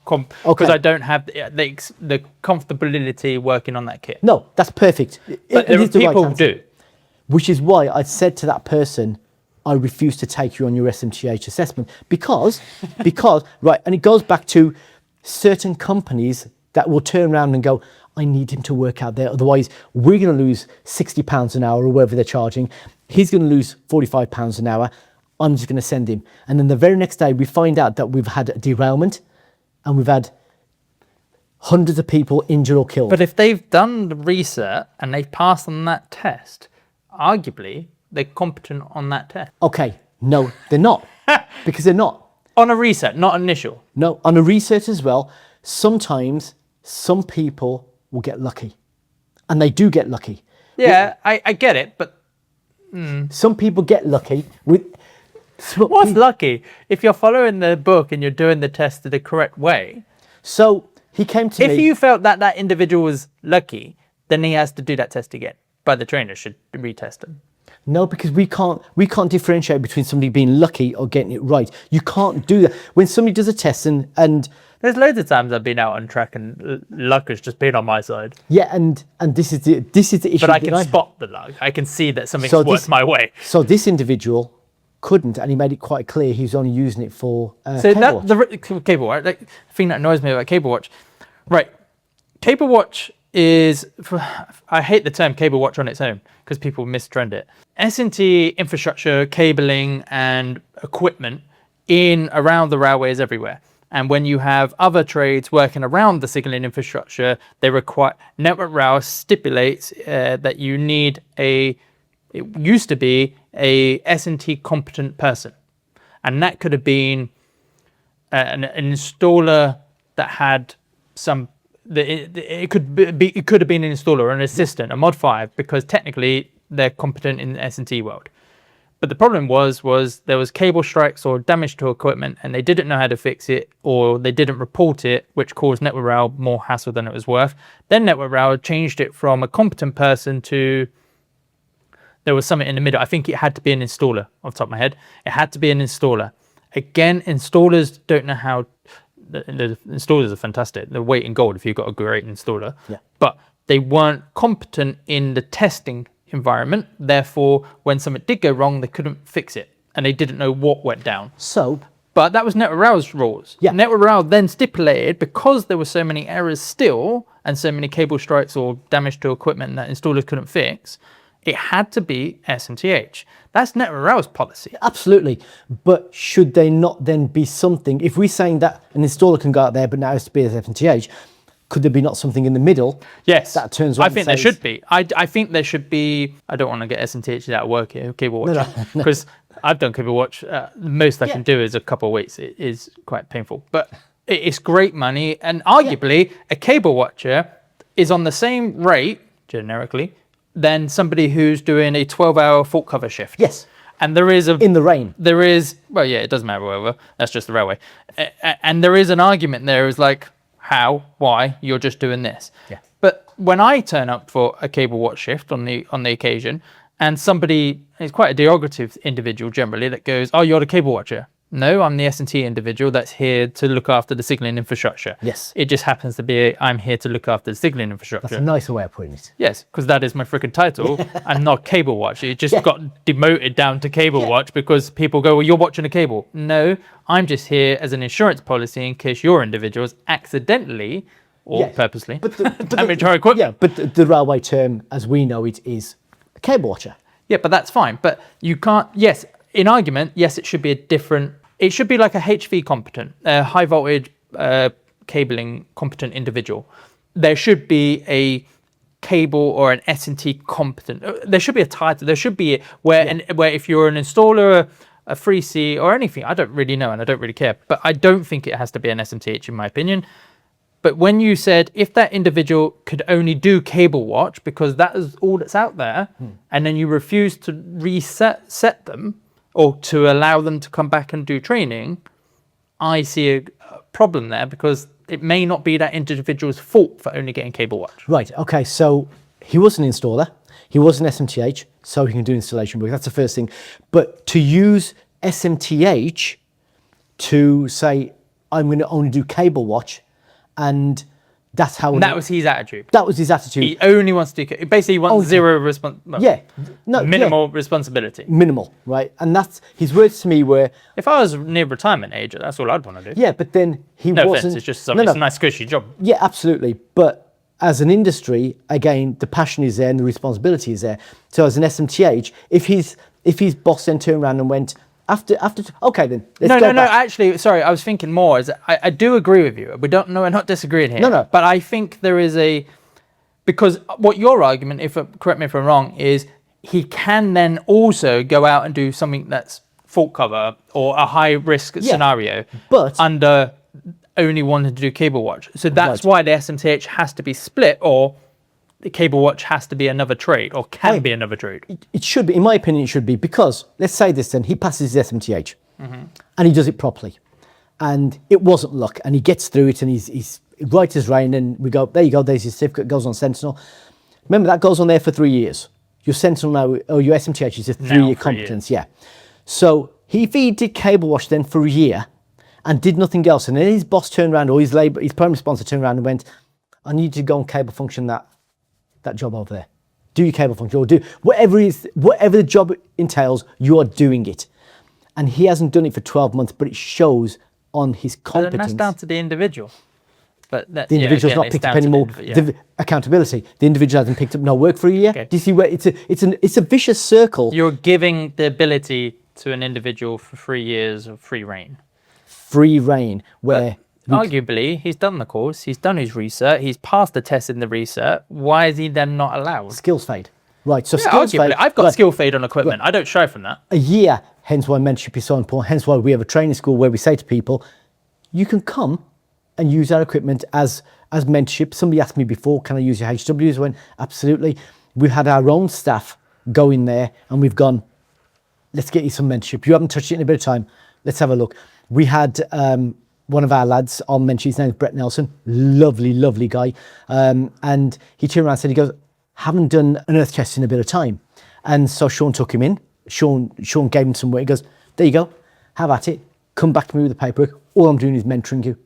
because I don't have the comfortability working on that kit. No, that's perfect. But people do. Which is why I said to that person, I refuse to take you on your SMTH assessment because, right, and it goes back to certain companies that will turn around and go, I need him to work out there, otherwise we're going to lose £60 an hour or whatever they're charging. He's going to lose £45 an hour. I'm just going to send him. And then the very next day we find out that we've had a derailment and we've had hundreds of people injured or killed. But if they've done the research and they've passed on that test, arguably they're competent on that test. Okay, no, they're not. Because they're not. On a reset, not initial. No, on a research as well, sometimes some people will get lucky. And they do get lucky. Yeah, I get it, but... Some people get lucky with... What's lucky? If you're following the book and you're doing the test the correct way... So he came to me... If you felt that that individual was lucky, then he has to do that test again. But the trainer should retest him. No, because we can't differentiate between somebody being lucky or getting it right. You can't do that. When somebody does a test and there's loads of times I've been out on track and luck has just been on my side. yeah, and this is the issue. But I can spot the luck. I can see that something's worked my way. So this individual couldn't, and he made it quite clear he was only using it for So cable that watch. the cable watch, like, the thing that annoys me about cable watch, right? Cable watch is, I hate the term cable watch on its own because people mistrend it. S&T infrastructure, cabling and equipment around the railways everywhere. And when you have other trades working around the signalling infrastructure, they require, Network Rail stipulates that you need it used to be a S&T competent person. And that could have been an installer that had some, it could have been an installer or an assistant, a mod 5, because technically they're competent in the S&T world. But the problem was there was cable strikes or damage to equipment and they didn't know how to fix it, or they didn't report it, which caused Network Rail more hassle than it was worth. Then Network Rail changed it from a competent person to, there was something in the middle. I think it had to be an installer off the top of my head. It had to be an installer. Again, installers don't know how, the installers are fantastic. They're weight in gold if you've got a great installer. Yeah. But they weren't competent in the testing environment. Therefore, when something did go wrong, they couldn't fix it. And they didn't know what went down. So, but that was Network Rail's rules. Yeah. Network Rail then stipulated, because there were so many errors still, and so many cable strikes or damage to equipment that installers couldn't fix, it had to be SMTH. That's Network Rail's policy. absolutely. But should they not then be something, if we're saying that an installer can go out there, but now it has to be as SMTH, could there be not something in the middle? Yes, that turns around I think there should be. I think there should be. I don't want to get SMTH out of work here, cable watch, because I've done cable watch. The most I can do is a couple of weeks. It is quite painful, but it's great money, and arguably a cable watcher is on the same rate generically than somebody who's doing a 12-hour fault cover shift. Yes. And there is in the rain. There is, well, yeah, it doesn't matter whether, that's just the railway. And there is an argument there is like, how, why, you're just doing this. Yeah. But when I turn up for a cable watch shift on the occasion, and somebody is quite a derogative individual generally that goes, oh, you're the cable watcher. No, I'm the S&T individual that's here to look after the signalling infrastructure. Yes. It just happens to be I'm here to look after the signalling infrastructure. That's a nicer way of putting it. Yes, because that is my freaking title. I'm not cable watch. It just got demoted down to cable watch because people go, well, you're watching a cable. No, I'm just here as an insurance policy in case your individuals accidentally or purposely damage our equipment. Yeah, but the railway term, as we know it, is a cable watcher. Yeah, but that's fine. But you can't, yes, in argument, yes, it should be a different, it should be like a HV competent, high voltage cabling competent individual. There should be a cable or an S&T competent. There should be a title. There should be where if you're an installer, a 𝗰𝗶𝗶𝗨 or anything, I don't really know and I don't really care. But I don't think it has to be an SMTH in my opinion. But when you said if that individual could only do cable watch because that is all that's out there, and then you refuse to set them or to allow them to come back and do training, I see a problem there because it may not be that individual's fault for only getting cable watch. Right, okay, so he was an installer, he was an SMTH, so he can do installation work, that's the first thing. But to use SMTH to say, I'm going to only do cable watch, and That's how. And that was his attitude. That was his attitude. He only wants to do. Basically, he wants zero minimal responsibility. Minimal, right? And that's his words to me were. If I was near retirement age, that's all I'd want to do. Yeah, but then he no wasn't. Offense, it's just it's a nice cushy job. Yeah, absolutely. But as an industry, again, the passion is there and the responsibility is there. So as an SMTH, if his boss then turned around and went. Okay then. Let's go back. Actually, sorry, I was thinking more. I do agree with you. We're not disagreeing here. No. But I think there is because what your argument, correct me if I'm wrong, is he can then also go out and do something that's fault cover or a high risk scenario, but under only wanting to do cable watch. So that's why the SMTH has to be split, or the cable watch has to be another trade, or can be another trade. It should be, in my opinion, it should be, because let's say this then, he passes his SMTH and he does it properly. And it wasn't luck, and he gets through it and he's right as rain, and we go, there you go, there's your certificate, goes on Sentinel. Remember, that goes on there for 3 years. Your Sentinel now, or your SMTH is a 3-year competence, So he did cable wash then for a year and did nothing else. And then his boss turned around, or his primary sponsor turned around and went, I need you to go and cable function that job over there. Do your cable function, or do whatever the job entails, you are doing it. And he hasn't done it for 12 months, but it shows on his competence. And that's down to the individual. But the individual's not picked up any more accountability. The individual hasn't picked up no work for a year. Okay. Do you see where it's a vicious circle? You're giving the ability to an individual for 3 years of free reign. Free reign, where arguably he's done the course, he's done his research, he's passed the test in the research. Why is he then not allowed? Skills fade. Right, so skills fade. I've got skill fade on equipment. I don't shy from that. A year, hence why mentorship is so important, hence why we have a training school where we say to people, you can come and use our equipment as mentorship. Somebody asked me before, can I use your HWs? I went, absolutely. We've had our own staff go in there and we've gone, let's get you some mentorship. You haven't touched it in a bit of time. Let's have a look. We had one of our lads on mentorship, his name is Brett Nelson, lovely guy. And he turned around and said, he goes, haven't done an earth chest in a bit of time. And so Sean took him in. Sean gave him some work. He goes, there you go, have at it. Come back to me with the paperwork. All I'm doing is mentoring you.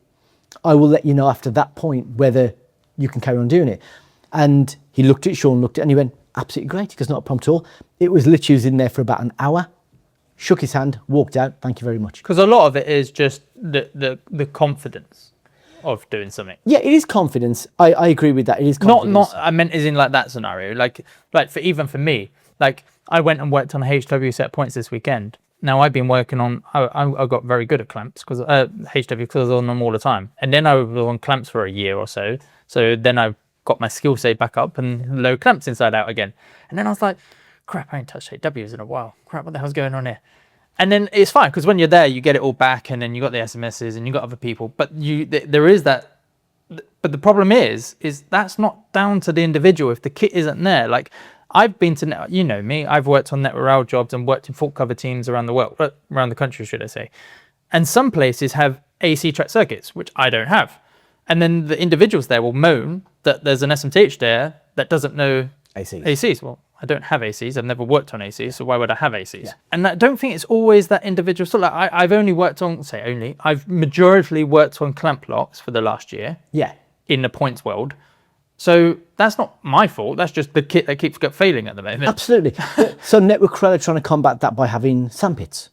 I will let you know after that point whether you can carry on doing it. And Sean looked at it, and he went, absolutely great. He goes, not a problem at all. It was literally in there for about an hour. Shook his hand, walked out, thank you very much. Because a lot of it is just the confidence of doing something. Yeah, it is confidence. I agree with that. It is confidence. Not I meant is in like that scenario. Like for me, like I went and worked on HW set points this weekend. Now I've been working on, I got very good at clamps because HW, because I was on them all the time. And then I was on clamps for a year or so. So then I got my skill set back up and low clamps inside out again. And then I was like, crap, I ain't touched HWs in a while. Crap, what the hell's going on here? And then it's fine, because when you're there, you get it all back, and then you got the SMSs and you got other people. But there is that. But the problem is that's not down to the individual if the kit isn't there. Like I've been to, you know me, I've worked on 𝗨𝗨 jobs and worked in fault cover teams around the world, around the country, should I say. And some places have AC track circuits, which I don't have. And then the individuals there will moan that there's an SMTH there that doesn't know ACs. Well, I don't have ACs. I've never worked on ACs, so why would I have ACs? Yeah. And I don't think it's always that individual. So like I've only worked on, I've majorly worked on clamp locks for the last year. Yeah. In the points world. So that's not my fault. That's just the kit that keeps failing at the moment. Absolutely. So 𝗏𝗏𝗏 are trying to combat that by having sandpits.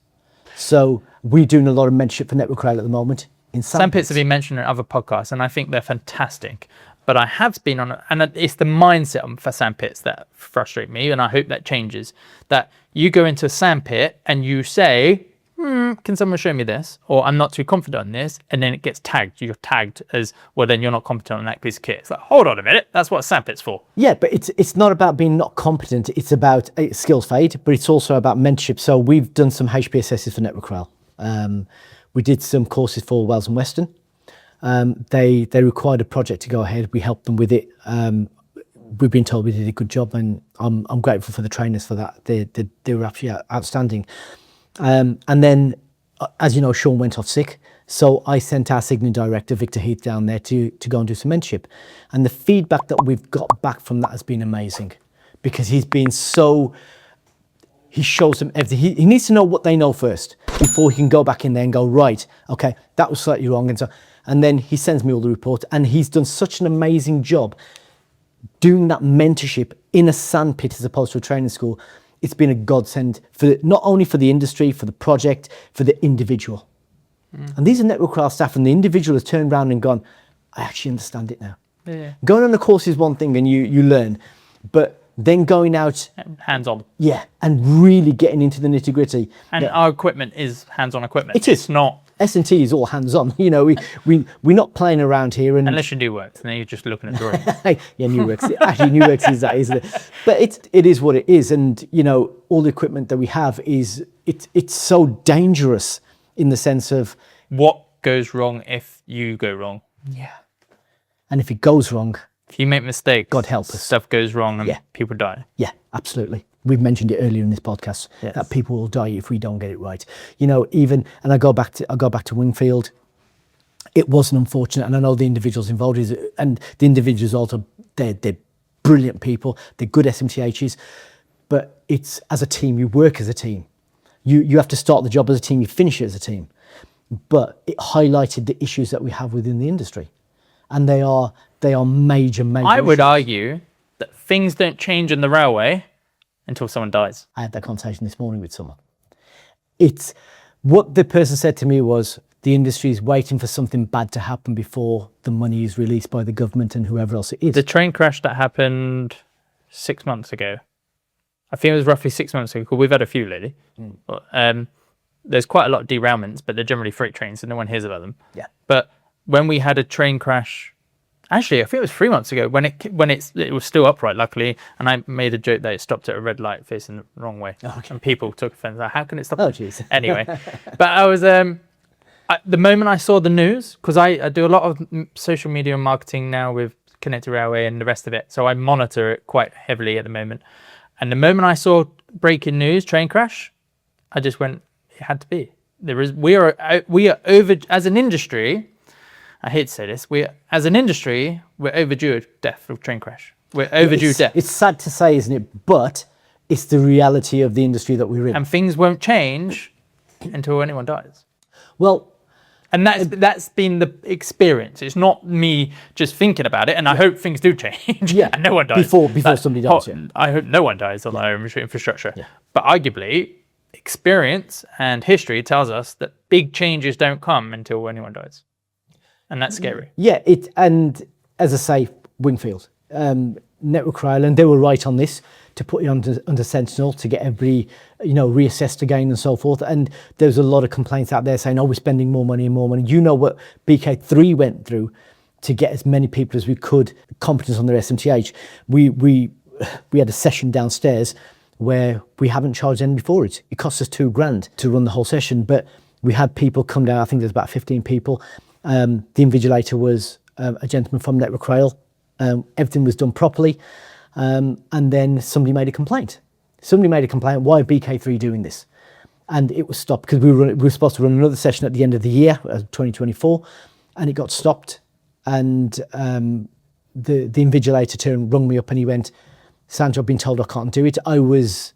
So we're doing a lot of mentorship for 𝗏𝗏𝗏 at the moment in sandpits. Sandpits have been mentioned in other podcasts, and I think they're fantastic. But I have been on, and it's the mindset for sandpits that frustrate me, and I hope that changes. That you go into a sandpit and you say, can someone show me this? Or I'm not too confident on this, and then it gets tagged. You're tagged as, well, then you're not competent on that piece of kit. It's like, hold on a minute, that's what a sandpit's for. Yeah, but it's not about being not competent. It's about skills fade, but it's also about mentorship. So we've done some HPSSs for 𝗏𝗏𝗏. We did some courses for Wales and Western. They required a project to go ahead. We helped them with it. We've been told we did a good job, and I'm grateful for the trainers for that. They were absolutely outstanding. And then, as you know, Sean went off sick, so I sent our signing director Victor Heath down there to go and do some mentorship. And the feedback that we've got back from that has been amazing, because he's been so. He shows them everything. He needs to know what they know first before he can go back in there and go, right, okay, that was slightly wrong. And so, And then he sends me all the reports, and he's done such an amazing job doing that mentorship in a sandpit as opposed to a training school. It's been a godsend for not only for the industry, for the project, for the individual. And these are network rail staff, and the individual has turned around and gone, I actually understand it now. Yeah. Going on the course is one thing and you learn, but then going out hands-on. Yeah, and really getting into the nitty-gritty. And our equipment is hands-on equipment. It's not S&T is all hands-on. You know, we're not playing around here. And unless you do works, then you're just looking at drawings. Yeah, 𝗎works. Actually, 𝗎works is that, isn't it? But it is what it is. And you know, all the equipment that we have is it's so dangerous in the sense of what goes wrong if you go wrong. Yeah. And if it goes wrong, if you make mistakes, God help us, stuff goes wrong and people die. Yeah, absolutely. We've mentioned it earlier in this podcast that people will die if we don't get it right. You know, even, and I go back to Wingfield. It was an unfortunate, and I know the individuals involved and the individuals also, they're brilliant people. They're good SMTHs, but it's as a team. You work as a team. You have to start the job as a team. You finish it as a team. But it highlighted the issues that we have within the industry, and they are major. I would argue that things don't change in the railway until someone dies. I had that conversation this morning with someone. It's what the person said to me was the industry is waiting for something bad to happen before the money is released by the government and whoever else it is. The train crash that happened 6 months ago, I think it was roughly 6 months ago, because we've had a few lately. But, there's quite a lot of derailments, but they're generally freight trains, so no one hears about them. Yeah. But when we had a train crash, actually, I think it was 3 months ago, when it was still upright, luckily, and I made a joke that it stopped at a red light facing the wrong way. Oh, okay. And people took offense. Like, how can it stop? Oh, jeez. Anyway, but I was, the moment I saw the news, because I do a lot of social media and marketing now with Connected Railway and the rest of it, so I monitor it quite heavily at the moment. And the moment I saw breaking news, train crash, I just went, it had to be. We are over, as an industry, I hate to say this, as an industry, we're overdue a death of train crash. We're overdue death. It's sad to say, isn't it? But it's the reality of the industry that we're in. And things won't change until anyone dies. Well, and that's been the experience. It's not me just thinking about it, and I hope things do change. Yeah, and no one dies. Before somebody dies. I hope no one dies on our infrastructure. Yeah. But arguably, experience and history tells us that big changes don't come until anyone dies. And that's scary. Yeah, and as I say, Wingfield, Network Rail, and they were right on this, to put it under Sentinel to get everybody, you know, reassessed again and so forth. And there's a lot of complaints out there saying, oh, we're spending more money and more money. You know what BK3 went through to get as many people as we could competence on their SMTH. We had a session downstairs where we haven't charged anybody for it. It cost us $2,000 to run the whole session, but we had people come down. I think there's about 15 people. The invigilator was a gentleman from Network Rail. Everything was done properly. And then somebody made a complaint. Why are BK3 doing this? And it was stopped because we were supposed to run another session at the end of the year, 2024, and it got stopped. And the invigilator rung me up and he went, Sanj, I've been told I can't do it. I was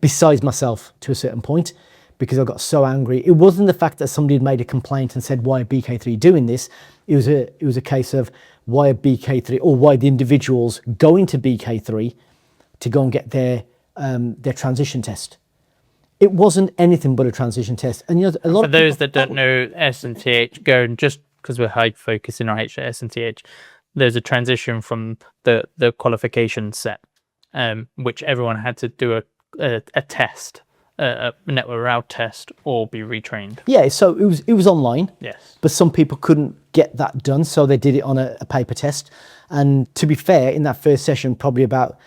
beside myself to a certain point because I got so angry. It wasn't the fact that somebody had made a complaint and said, why are BK3 doing this? It was a case of why are BK3, or why the individuals going to BK3 to go and get their transition test. It wasn't anything but a transition test. And you know, a lot for those that don't know SMTH, go and just because we're high focusing on SMTH, there's a transition from the qualification set, which everyone had to do a test, a network rail test, or be retrained. Yeah, so it was online. Yes. But some people couldn't get that done, so they did it on a paper test. And to be fair, in that first session, probably about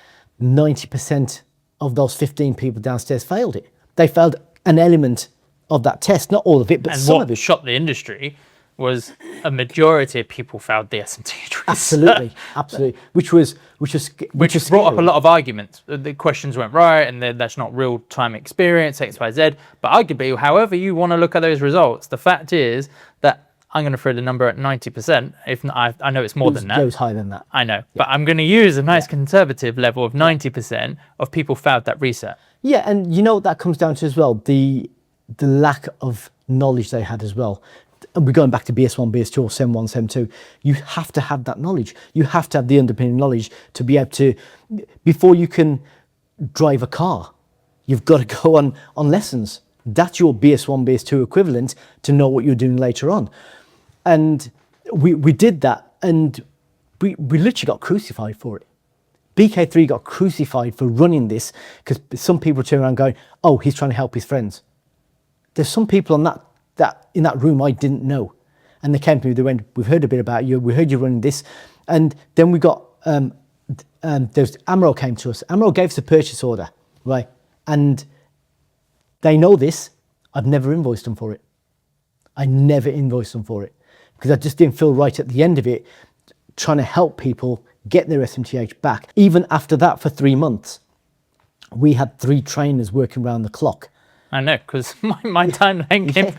90% of those 15 people downstairs failed it. They failed an element of that test, not all of it, but and some of it. And what shocked the industry was a majority of people failed the SMTH. Absolutely. Which brought up a lot of arguments. The questions weren't right, and that's not real-time experience, X, Y, Z. But arguably, however you want to look at those results, the fact is that I'm going to throw the number at 90%. If not, I know it's more than that. It was higher than that. I know, but I'm going to use a nice conservative level of 90% of people failed that reset. Yeah, and you know what that comes down to as well, the lack of knowledge they had as well. and we're going back to BS1, BS2, or SEM 1, SEM 2, you have to have that knowledge. You have to have the underpinning knowledge to be able to, before you can drive a car, you've got to go on lessons. That's your BS1, BS2 equivalent to know what you're doing later on. And we did that, and we literally got crucified for it. BK3 got crucified for running this because some people turn around going, oh, he's trying to help his friends. There's some people in that room I didn't know. And they came to me, they went, we've heard a bit about you, we heard you running this. And then we got, Amro came to us. Amro gave us a purchase order, right? And they know this. I've never invoiced them for it. I never invoiced them for it because I just didn't feel right at the end of it, trying to help people get their SMTH back. Even after that, for 3 months, we had 3 trainers working around the clock. I know, because my timeline came.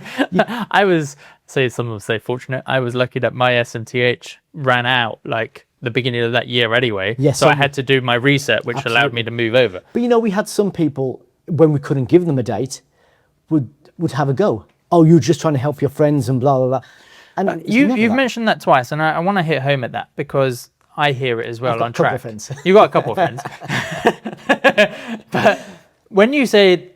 I was, some will say fortunate, I was lucky that my SMTH ran out like the beginning of that year anyway. Yes, so I had to do my reset, which absolutely allowed me to move over. But you know, we had some people, when we couldn't give them a date, would have a go. Oh, you're just trying to help your friends and blah, blah, blah. And you've mentioned that twice, and I want to hit home at that because I hear it as well on track. You've got a couple of friends. But when you say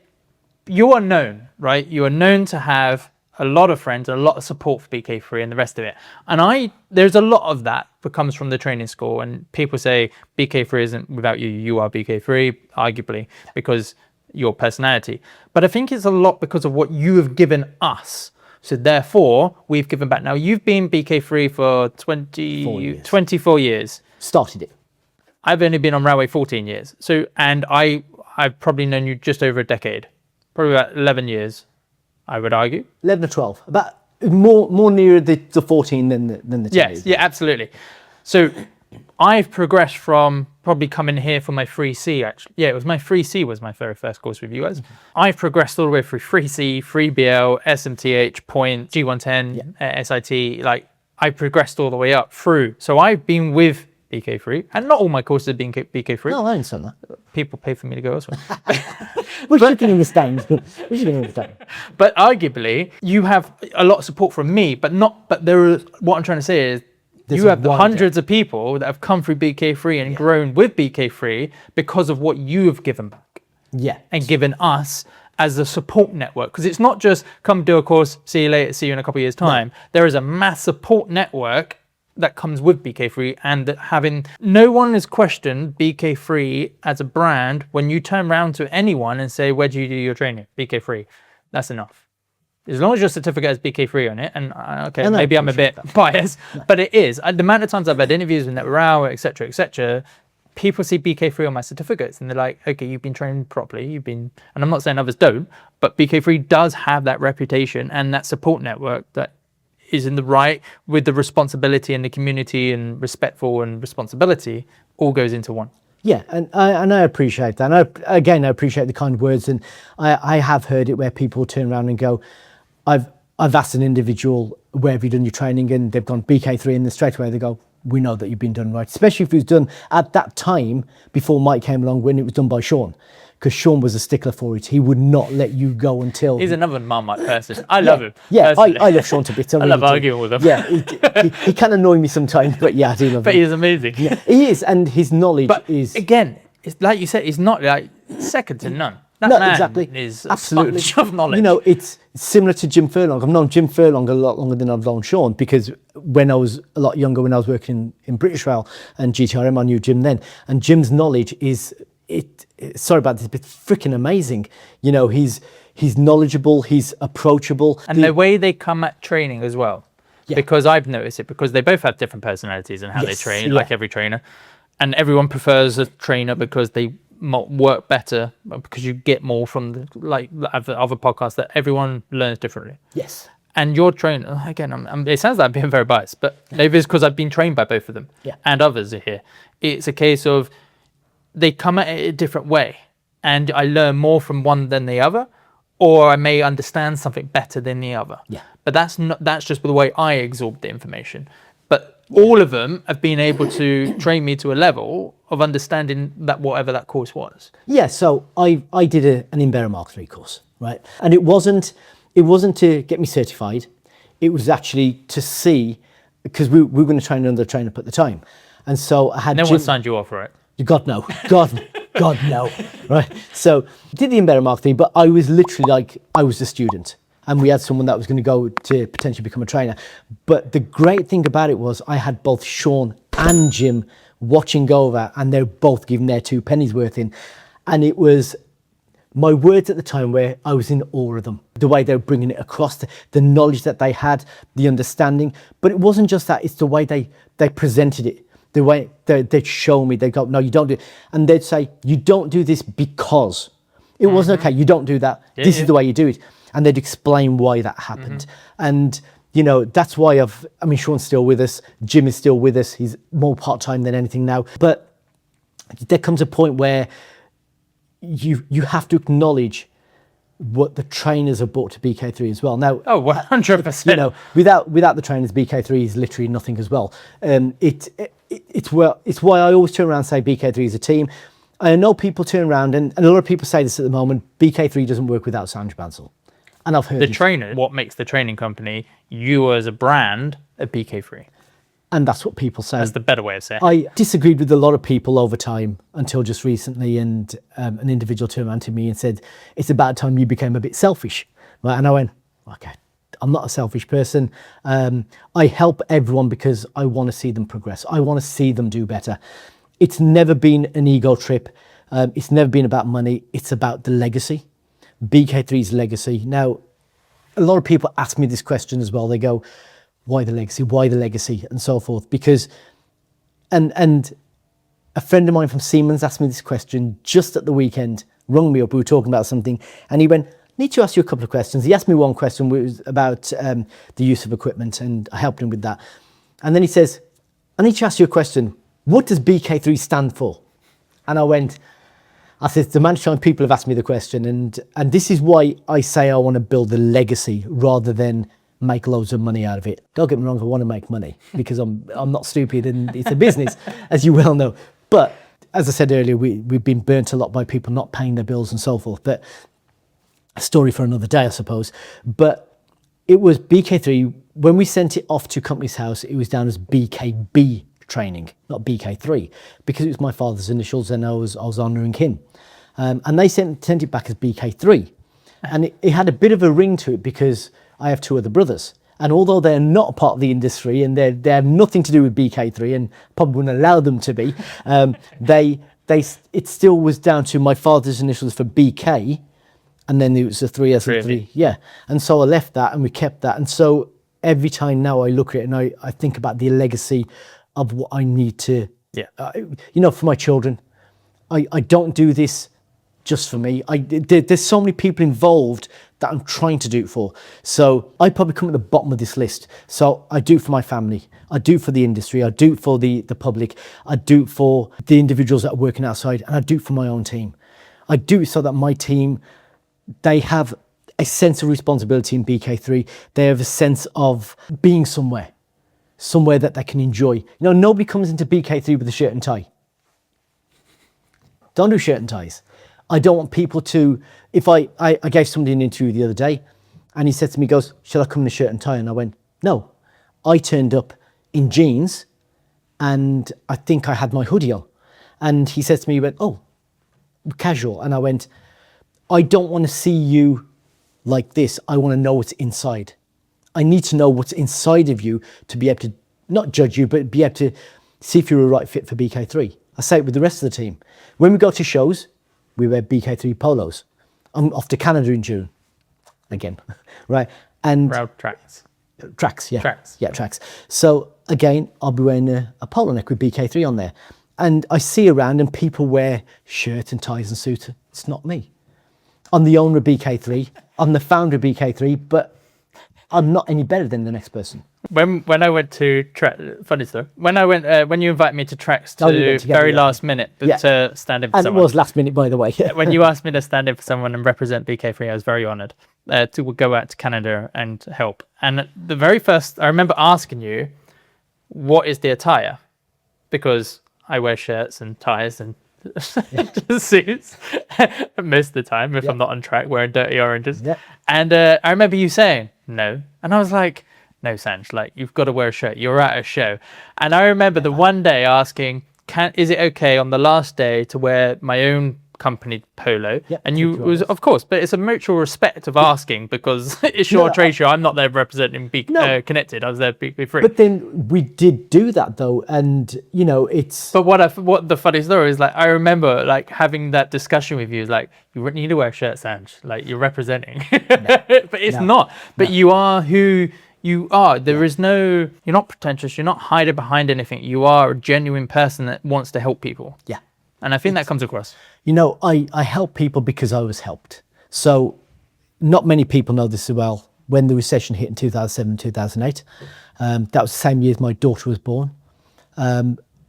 you are known, right? You are known to have a lot of friends, a lot of support for BK3 and the rest of it. And there's a lot of that comes from the training school, and people say BK3 isn't without you, you are BK3, arguably, because your personality. But I think it's a lot because of what you have given us. So therefore, we've given back. Now, you've been BK3 for 24 years. Started it. I've only been on Railway 14 years. So, and I've probably known you just over a decade. Probably about 11 years, I would argue. 11 or 12. About more near the 14 than the 10 years. Yeah, absolutely. So I've progressed from probably coming here for my 𝗵𝗶𝗶𝗄, actually. Yeah, it was my 𝗵𝗶𝗶𝗄 was my very first course with you guys. I've progressed all the way through 𝗵𝗶𝗶𝗄, 𝗵𝗶𝗹, SMTH, point, G110, SIT. Like, I progressed all the way up through. So I've been with BK3, and not all my courses have been BK3. No, I understand that. People pay for me to go elsewhere. Which you can understand. But arguably, you have a lot of support from me, but there is, what I'm trying to say is, you have hundreds of people that have come through BK3 and grown with BK3 because of what you have given back. Yeah. And given us as a support network. Because it's not just come do a course, see you later, see you in a couple of years' time. No. There is a mass support network that comes with BK3, and that no one has questioned BK3 as a brand when you turn around to anyone and say, where do you do your training? BK3. That's enough. As long as your certificate has BK3 on it, and okay, maybe I'm a bit biased, but it is. The amount of times I've had interviews with 𝗿𝗏, etc., people see BK3 on my certificates and they're like, okay, you've been trained properly, and I'm not saying others don't, but BK3 does have that reputation and that support network that is in the right with the responsibility and the community and respectful and responsibility all goes into one. Yeah, and I appreciate that. And I appreciate the kind words, and I have heard it where people turn around and go, I've asked an individual, where have you done your training? And they've gone BK3, and then straight away they go, we know that you've been done right. Especially if it was done at that time before Mike came along, when it was done by Sean. Because Sean was a stickler for it. He would not let you go until... He's another Marmite person. I love him. Yeah, I love Sean to bits. I love arguing with him. Yeah, he can annoy me sometimes, but yeah, I do love him. But he's amazing. Yeah, he is, and his knowledge is... Again, it's like you said, he's not like second to none. That man is absolutely a sponge of knowledge. You know, it's similar to Jim Furlong. I've known Jim Furlong a lot longer than I've known Sean, because when I was a lot younger, when I was working in British Rail and GTRM, I knew Jim then. And Jim's knowledge is, sorry about this, but freaking amazing. You know, he's knowledgeable, he's approachable. And the way they come at training as well. Yeah. Because I've noticed it, because they both have different personalities and how they train, like every trainer. And everyone prefers a trainer because they work better, because you get more from the other podcasts, that everyone learns differently. Yes. And your trainer, again, it sounds like I'm being very biased, but maybe it's because I've been trained by both of them and others are here. It's a case of they come at it a different way, and I learn more from one than the other, or I may understand something better than the other. Yeah. But that's just the way I absorb the information. But all of them have been able to train me to a level of understanding that whatever that course was. Yeah, so I did an 𝗵𝗹𝗨𝗨𝗃 course, right? And it wasn't to get me certified. It was actually to see, because we were going to train another trainer at the time. And so I had No one signed you off for it. God no, God no, right? So did the embedded marketing, but I was literally like, I was a student, and we had someone that was going to go to potentially become a trainer. But the great thing about it was I had both Sean and Jim watching over, and they're both giving their 2 pennies worth in. And it was my words at the time where I was in awe of them, the way they were bringing it across, the knowledge that they had, the understanding. But it wasn't just that, it's the way they presented it. The way they'd show me, they'd go, no, you don't do it. And they'd say, you don't do this because. It wasn't, okay, you don't do that. This is the way you do it. And they'd explain why that happened. And, you know, that's why Sean's still with us. Jim is still with us. He's more part-time than anything now. But there comes a point where you have to acknowledge what the trainers have brought to BK3 as well. Now, 100%. You know, without the trainers, BK3 is literally nothing as well. It's why I always turn around and say BK3 is a team. I know people turn around, and a lot of people say this at the moment, BK3 doesn't work without Sange Banszel. And I've heard the trainer, what makes the training company, you as a brand, a BK3. And that's what people say. That's the better way of saying it. I disagreed with a lot of people over time until just recently, and an individual turned around to me and said, it's about time you became a bit selfish. Right? And I went, okay, I'm not a selfish person. I help everyone because I want to see them progress. I want to see them do better. It's never been an ego trip. It's never been about money. It's about the legacy, BK3's legacy. Now, a lot of people ask me this question as well. They go, why the legacy? Why the legacy? And so forth. Because, and a friend of mine from Siemens asked me this question just at the weekend, rung me up, we were talking about something, and he went, need to ask you a couple of questions. He asked me one question, which was about the use of equipment, and I helped him with that. And then he says, I need to ask you a question. What does BK3 stand for? And I said, the amount of times people have asked me the question, and this is why I say I want to build a legacy rather than make loads of money out of it. Don't get me wrong, I want to make money because I'm not stupid, and it's a business, as you well know. But as I said earlier, we've been burnt a lot by people not paying their bills and so forth. But a story for another day, I suppose. But it was BK3, when we sent it off to Company's House, it was down as BKB Training, not BK3, because it was my father's initials and I was honouring him. And they sent it back as BK3. And it had a bit of a ring to it because I have 2 other brothers. And although they're not a part of the industry and they have nothing to do with BK3 and probably wouldn't allow them to be, it still was down to my father's initials for BK, and then it was a 3 as a 3. Yeah. And so I left that and we kept that. And so every time now I look at it and I think about the legacy of what I need to, for my children. I don't do this just for me. There's so many people involved that I'm trying to do it for. So I probably come at the bottom of this list. So I do it for my family. I do it for the industry. I do it for the public. I do it for the individuals that are working outside, and I do it for my own team. I do it so that my team, they have a sense of responsibility in BK3. They have a sense of being somewhere that they can enjoy. You know, nobody comes into BK3 with a shirt and tie. Don't do shirt and ties. I don't want people to, if I gave somebody an interview the other day and he said to me, goes, shall I come in a shirt and tie? And I went, no. I turned up in jeans and I think I had my hoodie on. And he said to me, he went, oh, casual. And I went, I don't want to see you like this. I want to know what's inside. I need to know what's inside of you to be able to not judge you, but be able to see if you're a right fit for BK3. I say it with the rest of the team. When we go to shows, we wear BK3 polos. I'm off to Canada in June, again, right? And tracks. Tracks, yeah. Tracks. Yeah, tracks. So again, I'll be wearing a polo neck with BK3 on there. And I see around and people wear shirts and ties and suits. It's not me. I'm the owner of BK3. I'm the founder of BK3, but I'm not any better than the next person. When I went to funny story. When you invited me to tracks to last minute to stand in for someone. And it was last minute, by the way. When you asked me to stand in for someone and represent BK3, I was very honoured to go out to Canada and help. And the very first, I remember asking you, what is the attire? Because I wear shirts and ties and suits most of the time if I'm not on track wearing dirty oranges. And I remember you saying no, and I was like, no, Sanj, like you've got to wear a shirt. You're at a show. And I remember the one day asking, is it okay on the last day to wear my own company polo? And you was, of course, but it's a mutual respect of asking, because it's your trade show. I'm not there representing Connected. I was there BK3. But then we did do that though, and you know, it's. But what the funny story is, like, I remember like having that discussion with you. Is like, you need to wear a shirt, Sanj. Like, you're representing, but it's not. But you are who you are. There is no. You're not pretentious. You're not hiding behind anything. You are a genuine person that wants to help people. Yeah. And I think that comes across. You know, I help people because I was helped. So not many people know this as well. When the recession hit in 2007, 2008, that was the same year as my daughter was born.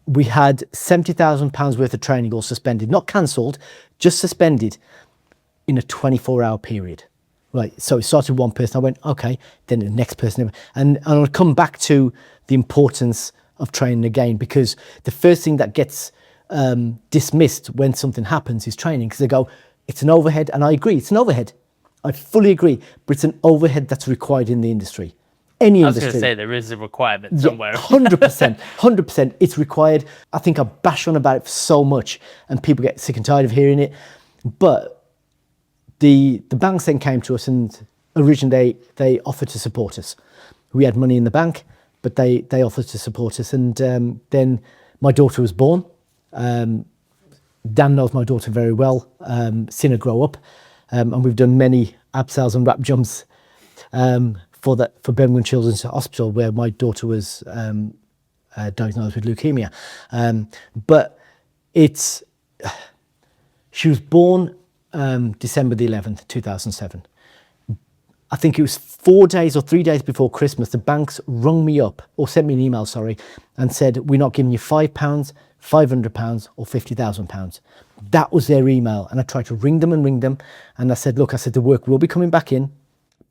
We had £70,000 worth of training all suspended, not cancelled, just suspended in a 24-hour period. Right, so it started one person, I went, okay, then the next person. And I'll come back to the importance of training again, because the first thing that gets dismissed when something happens is training, because they go, it's an overhead, and I agree, it's an overhead. I fully agree, but it's an overhead that's required in the industry. Any industry. I was going to say, there is a requirement somewhere. 100%, 100%, it's required. I think I bash on about it so much, and people get sick and tired of hearing it. But the banks then came to us, and originally they offered to support us. We had money in the bank, but they offered to support us. And then my daughter was born. Dan knows my daughter very well, seen her grow up, and we've done many abseils and wrap jumps for Birmingham Children's Hospital, where my daughter was diagnosed with leukemia. But she was born December the 11th, 2007. I think it was 4 days or 3 days before Christmas, the banks rung me up, or sent me an email, sorry, and said, we're not giving you £5, £500 or £50,000. That was their email. And I tried to ring them, and I said, look, the work will be coming back in,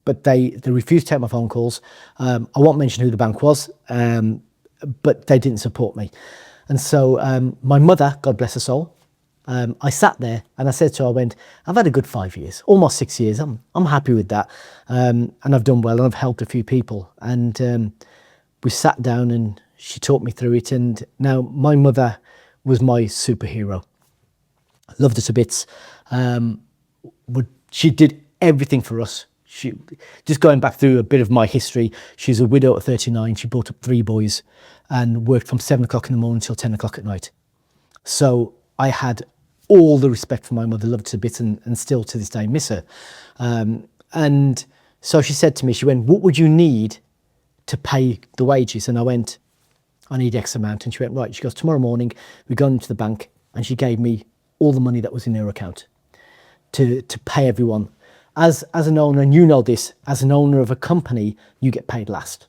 but they refused to take my phone calls. I won't mention who the bank was, but they didn't support me. And so my mother, God bless her soul, I sat there and I said to her, I've had a good 5 years, almost 6 years. I'm happy with that. And I've done well, and I've helped a few people. And we sat down and she talked me through it. And now my mother was my superhero. I loved her to bits. She did everything for us. Just going back through a bit of my history, she's a widow at 39. She brought up 3 boys and worked from 7 o'clock in the morning till 10 o'clock at night. So I had all the respect for my mother, loved her to bits, and still to this day miss her. And so she said to me, what would you need to pay the wages? And I went, I need X amount. And she went, right. She goes, tomorrow morning, we go into the bank, and she gave me all the money that was in her account to pay everyone. As an owner, and you know this, as an owner of a company, you get paid last.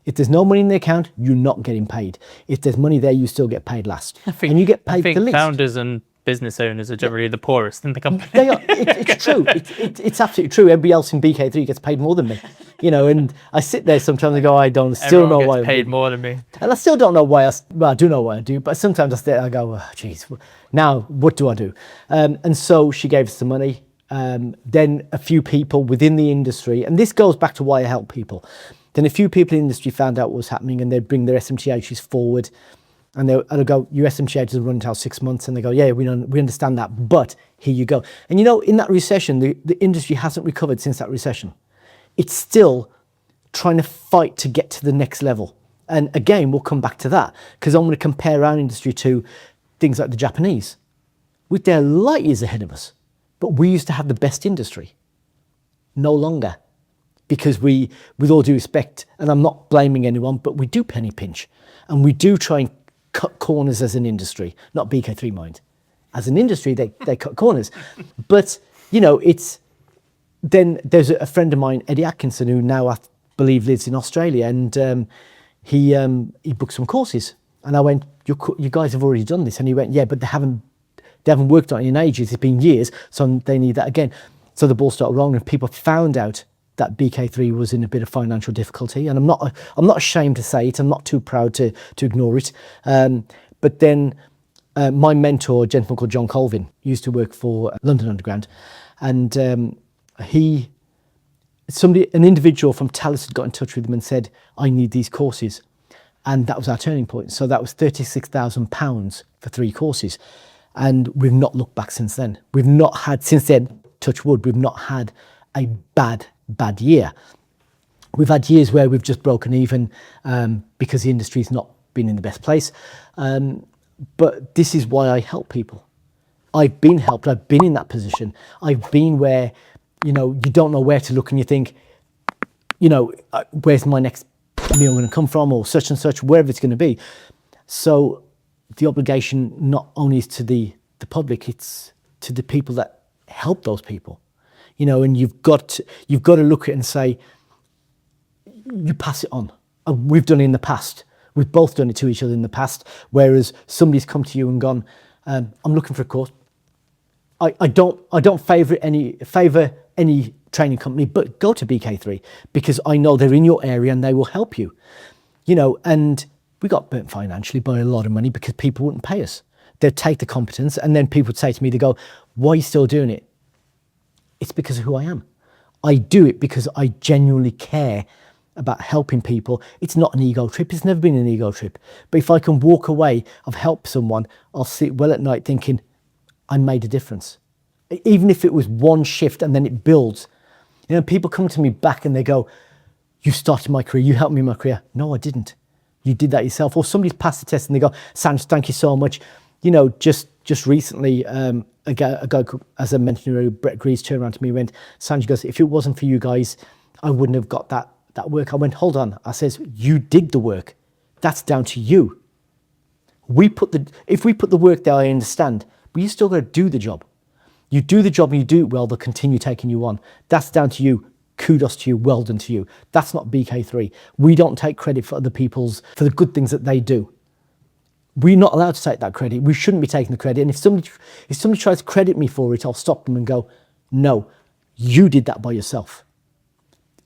If there's no money in the account, you're not getting paid. If there's money there, you still get paid last. And you get paid the least. Founders and business owners are generally the poorest in the company. They are. It's true. It's absolutely true. Everybody else in BK3 gets paid more than me. You know, and I sit there sometimes and go, I don't still know why. Everyone gets paid more than me. And I still don't know why. I do know why I do, but sometimes I sit there and I go, oh, geez, now what do I do? And so she gave us the money. Then a few people within the industry, and this goes back to why I help people. Then a few people in the industry found out what was happening, and they'd bring their SMTHs forward, and I'd go, your SMTH will run until 6 months, and they go, yeah, we understand that, but here you go. And you know, in that recession, the industry hasn't recovered since that recession. It's still trying to fight to get to the next level. And again, we'll come back to that, because I'm going to compare our industry to things like the Japanese, with their light years ahead of us. But we used to have the best industry. No longer. Because we, with all due respect, and I'm not blaming anyone, but we do penny pinch. And we do try and cut corners as an industry. Not BK3 mind. As an industry, they cut corners. But, you know, then there's a friend of mine, Eddie Atkinson, who now I believe lives in Australia, and he booked some courses. And I went, you guys have already done this. And he went, yeah, but they haven't worked on it in ages. It's been years, so they need that again. So the ball started rolling, and people found out that BK3 was in a bit of financial difficulty, and I'm not ashamed to say it. I'm not too proud to ignore it. But then my mentor, a gentleman called 𝗀𝗁𝗁𝗀𝗶𝗃, used to work for London Underground, and he an individual from Talis had got in touch with them and said, I need these courses. And that was our turning point. So that was £36,000 for 3 courses. And we've not looked back since then. We've not had, since then, touch wood, we've not had a bad year. We've had years where we've just broken even because the industry's not been in the best place. But this is why I help people. I've been helped. I've been in that position. I've been where, you don't know where to look and you think, where's my next meal going to come from, or such and such, wherever it's going to be. So the obligation not only is to the public, it's to the people that help those people. And you've got to look at it and say, you pass it on. We've done it in the past. We've both done it to each other in the past. Whereas somebody's come to you and gone, I'm looking for a course. I don't favour any training company, but go to BK3 because I know they're in your area and they will help you. And we got burnt financially by a lot of money because people wouldn't pay us. They'd take the competence and then people would say to me, they go, why are you still doing it? It's because of who I am. I do it because I genuinely care about helping people. It's not an ego trip. It's never been an ego trip. But if I can walk away, I've helped someone, I'll sleep well at night thinking I made a difference. Even if it was one shift and then it builds. People come to me back and they go, you started my career, you helped me in my career. No, I didn't. You did that yourself. Or somebody's passed the test and they go, Sanj, thank you so much. Just recently, a guy, as I mentioned earlier, 𝗵𝗶𝗶𝗀𝗏 turned around to me and went, Sanj goes, if it wasn't for you guys, I wouldn't have got that work. I went, hold on. I says, you did the work. That's down to you. If we put the work there, I understand, but you still got to do the job. You do the job and you do it well, they'll continue taking you on. That's down to you. Kudos to you, well done to you. That's not BK3. We don't take credit for other people's, for the good things that they do. We're not allowed to take that credit. We shouldn't be taking the credit. And if somebody tries to credit me for it, I'll stop them and go, no, you did that by yourself.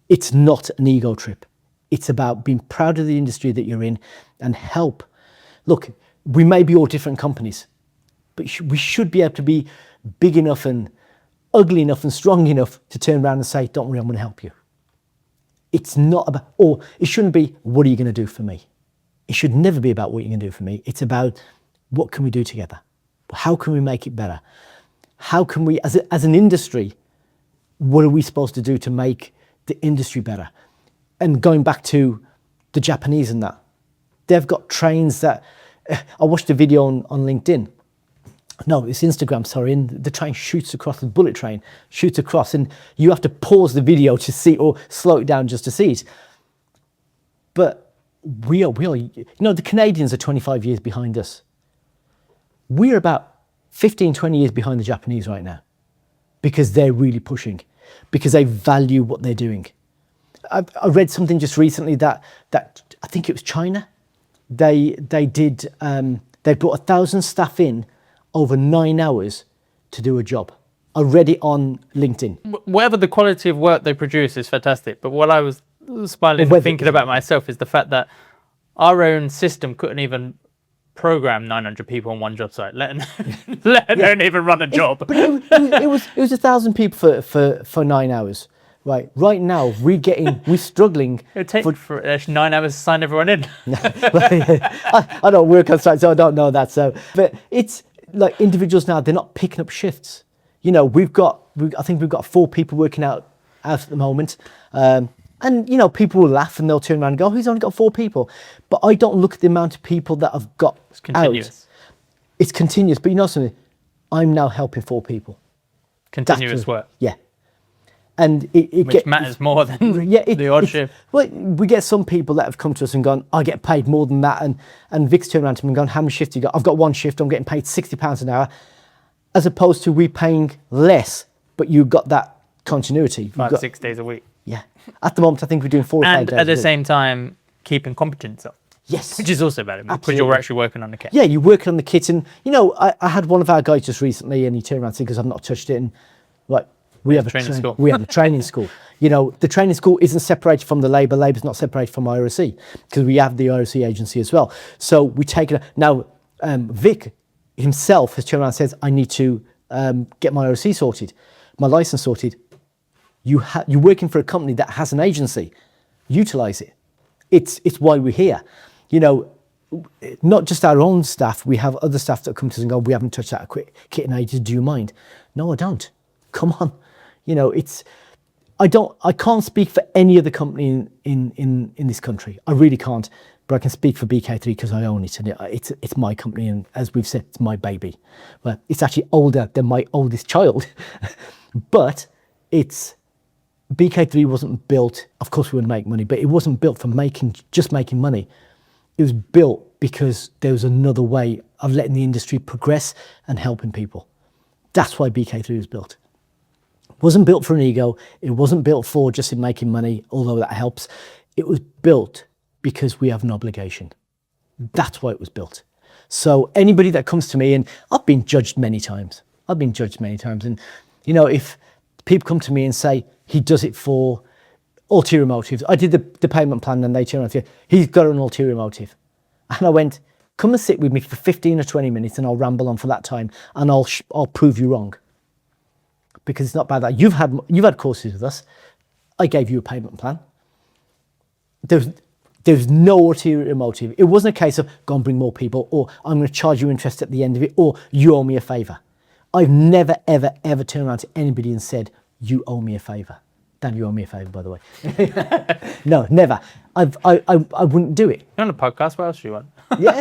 It's not an ego trip. It's about being proud of the industry that you're in and help. Look, we may be all different companies, but we should be able to be big enough and ugly enough and strong enough to turn around and say, don't worry, I'm going to help you. It's not about, or it shouldn't be, what are you going to do for me? It should never be about what you're going to do for me. It's about, what can we do together? How can we make it better? How can we, as an industry, what are we supposed to do to make the industry better? And going back to the Japanese and that, they've got trains that, I watched a video on LinkedIn. No, it's Instagram, sorry, and the train shoots across, the bullet train shoots across, and you have to pause the video to see, or slow it down just to see it. But we are, the Canadians are 25 years behind us. We're about 15, 20 years behind the Japanese right now because they're really pushing, because they value what they're doing. I read something just recently that I think it was China. They brought 1,000 staff in over 9 hours to do a job. I read it on LinkedIn. Whatever the quality of work they produce is fantastic. But what I was smiling and thinking about myself is the fact that our own system couldn't even program 900 people on one job site, let alone even run a job. It was 1,000 people for 9 hours. Right now, we're struggling. It would take for 9 hours to sign everyone in. I don't work on site, so I don't know that. But it's like individuals now, they're not picking up shifts. I think we've got 4 people working out at the moment. And people will laugh and they'll turn around and go, oh, he's only got 4 people. But I don't look at the amount of people that I've got. It's continuous. It's continuous. But you know something? I'm now helping 4 people. Continuous work. Yeah. And which matters more than the odd shift. Well, we get some people that have come to us and gone, I get paid more than that. And Vic's turned around to me and gone, how many shifts you got? I've got 1 shift, I'm getting paid £60 an hour. As opposed to we paying less, but you've got that continuity. 6 days a week. Yeah. At the moment, I think we're doing 4 or 5 days. And at the same time, keeping competence up. Yes. Which is also valuable because you're actually working on the kit. Yeah, you're working on the kit. And, I had one of our guys just recently and he turned around and said, because I've not touched it. And we have a training school. We have a training school. The training school isn't separated from the labour. Labour's not separated from 𝗨𝗏 because we have the 𝗨𝗏 agency as well. So we take it. Now, Vic himself has turned around and says, I need to get my 𝗨𝗏 sorted, my license sorted. You're working for a company that has an agency. Utilize it. It's why we're here. You know, not just our own staff, we have other staff that come to us and go, we haven't touched that kit in ages, do you mind? No, I don't. Come on. You know, I can't speak for any other company in this country. I really can't, but I can speak for BK3 because I own it, and it's my company, and as we've said, it's my baby. Well, it's actually older than my oldest child, but BK3 wasn't built, of course we want to make money, but it wasn't built for just making money. It was built because there was another way of letting the industry progress and helping people. That's why BK3 was built. It wasn't built for an ego. It wasn't built for just in making money, although that helps. It was built because we have an obligation. That's why it was built. So anybody that comes to me, and I've been judged many times. And you know, if people come to me and say, he does it for ulterior motives. I did the payment plan and they turned around and said, he's got an ulterior motive. And I went, come and sit with me for 15 or 20 minutes and I'll ramble on for that time and I'll prove you wrong. Because it's not about that. You've had courses with us. I gave you a payment plan. There's no ulterior motive. It wasn't a case of go and bring more people, or I'm going to charge you interest at the end of it, or you owe me a favour. I've never, ever, ever turned around to anybody and said, you owe me a favour. Dan, you owe me a favour, by the way. No, never. I wouldn't do it. You're on a podcast, what else do you want? Yeah,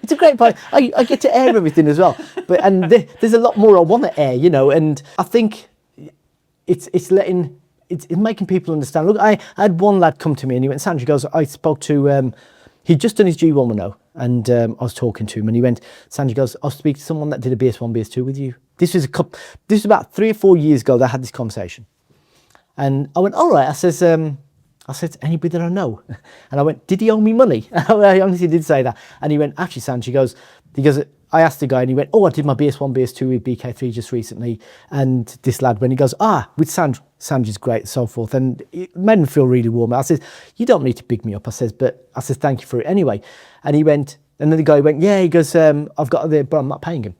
it's a great point. I get to air everything as well. And there's a lot more I want to air, you know, and I think it's making people understand. Look, I had one lad come to me and he went, Sanj, he goes, I spoke to, he'd just done his G110 and I was talking to him and he went, Sanj, he goes, I'll speak to someone that did a BS1, BS2 with you. This was about 3 or 4 years ago that I had this conversation. And I went, all right. I said, anybody that I know? And I went, did he owe me money? I honestly did say that. And he went, actually, Sanj, he goes, I asked the guy and he went, oh, I did my BS1, BS2 with BK3 just recently. And this lad, when he goes, with Sanj is great and so forth. And it made him feel really warm. I said, you don't need to big me up. I said, thank you for it anyway. And he went, and then the guy went, yeah, he goes, I've got the, but I'm not paying him.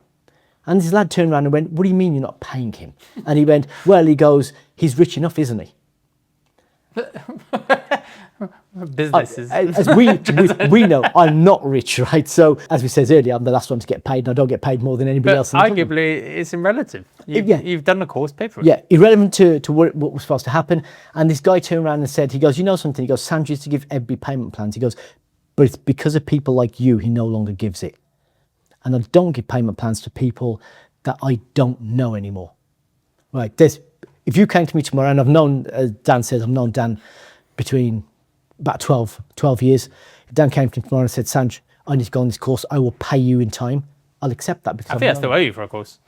And this lad turned around and went, what do you mean you're not paying him? And he went, well, he goes, he's rich enough, isn't he? Businesses. As we know, I'm not rich, right? So, as we said earlier, I'm the last one to get paid, and I don't get paid more than anybody else. Arguably, it's irrelative. You've done the course, pay for it. Yeah, irrelevant to what was supposed to happen. And this guy turned around and said, he goes, you know something? He goes, Sanj used to give every payment plans. He goes, but it's because of people like you, he no longer gives it. And I don't give payment plans to people that I don't know anymore. Right, if you came to me tomorrow, and I've known, as Dan says, I've known Dan between about 12 years. If Dan came to me tomorrow and said, Sanj, I need to go on this course, I will pay you in time, I'll accept that. Because I think I still owe you for a course.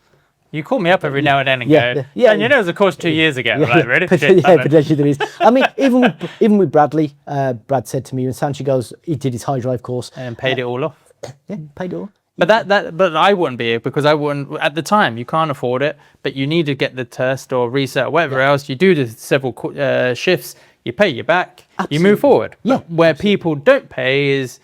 You call me up every now and then and go, and you know there's a course 2 years ago. Yeah, like, really? Potentially there is. I mean, even with Bradley, Brad said to me, when Sanj goes, he did his high drive course. And paid it all off. Yeah, paid it all. But but I wouldn't be here because I wouldn't, at the time, you can't afford it, but you need to get the test or reset or whatever else. You do the several shifts, you pay your back, you move forward. Yeah. But where people don't pay is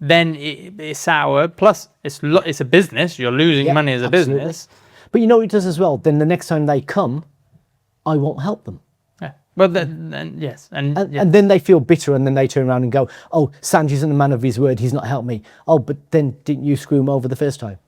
then it's sour, plus it's a business, you're losing money as a business. But you know what it does as well? Then the next time they come, I won't help them. Yeah. Well, then yes. And then they feel bitter and then they turn around and go, oh, Sanj isn't a man of his word, he's not helped me. Oh, but then didn't you screw him over the first time?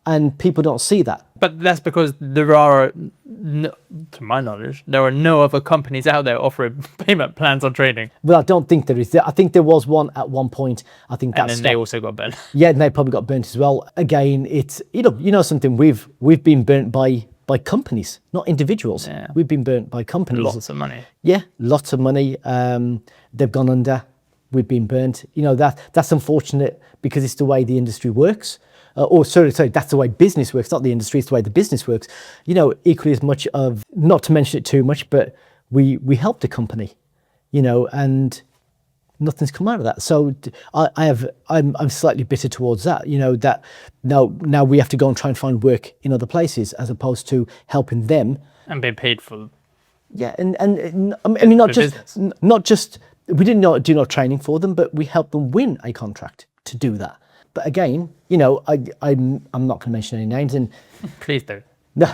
And people don't see that. But that's because there are, to my knowledge, there are no other companies out there offering payment plans on training. Well, I don't think there is. I think there was one at one point. I think that's. And then they also got burnt. Yeah, and they probably got burnt as well. Again, it's you know something, we've been burnt by companies, not individuals. Yeah. We've been burnt by companies. Lots of money. Yeah, lots of money. They've gone under. We've been burnt. You know that's unfortunate because it's the way the industry works. Sorry, that's the way business works, not the industry, it's the way the business works. You know, equally as much of, not to mention it too much, but we helped the company, you know, and nothing's come out of that. So I'm slightly bitter towards that, you know, that now we have to go and try and find work in other places as opposed to helping them. And being paid for. Yeah, and I mean, not just, we didn't do no training for them, but we helped them win a contract to do that. But again, you know, I'm not going to mention any names, and please don't. No,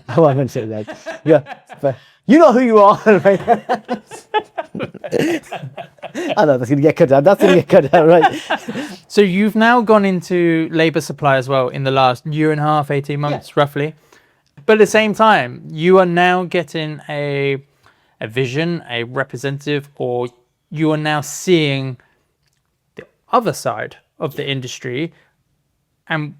I won't mention that. Yeah, but you know who you are. I know that's going to get cut out. That's going to get cut out, right? So you've now gone into labour supply as well in the last year and a half, 18 months, roughly. But at the same time, you are now getting a vision, a representative, or you are now seeing the other side of the industry. And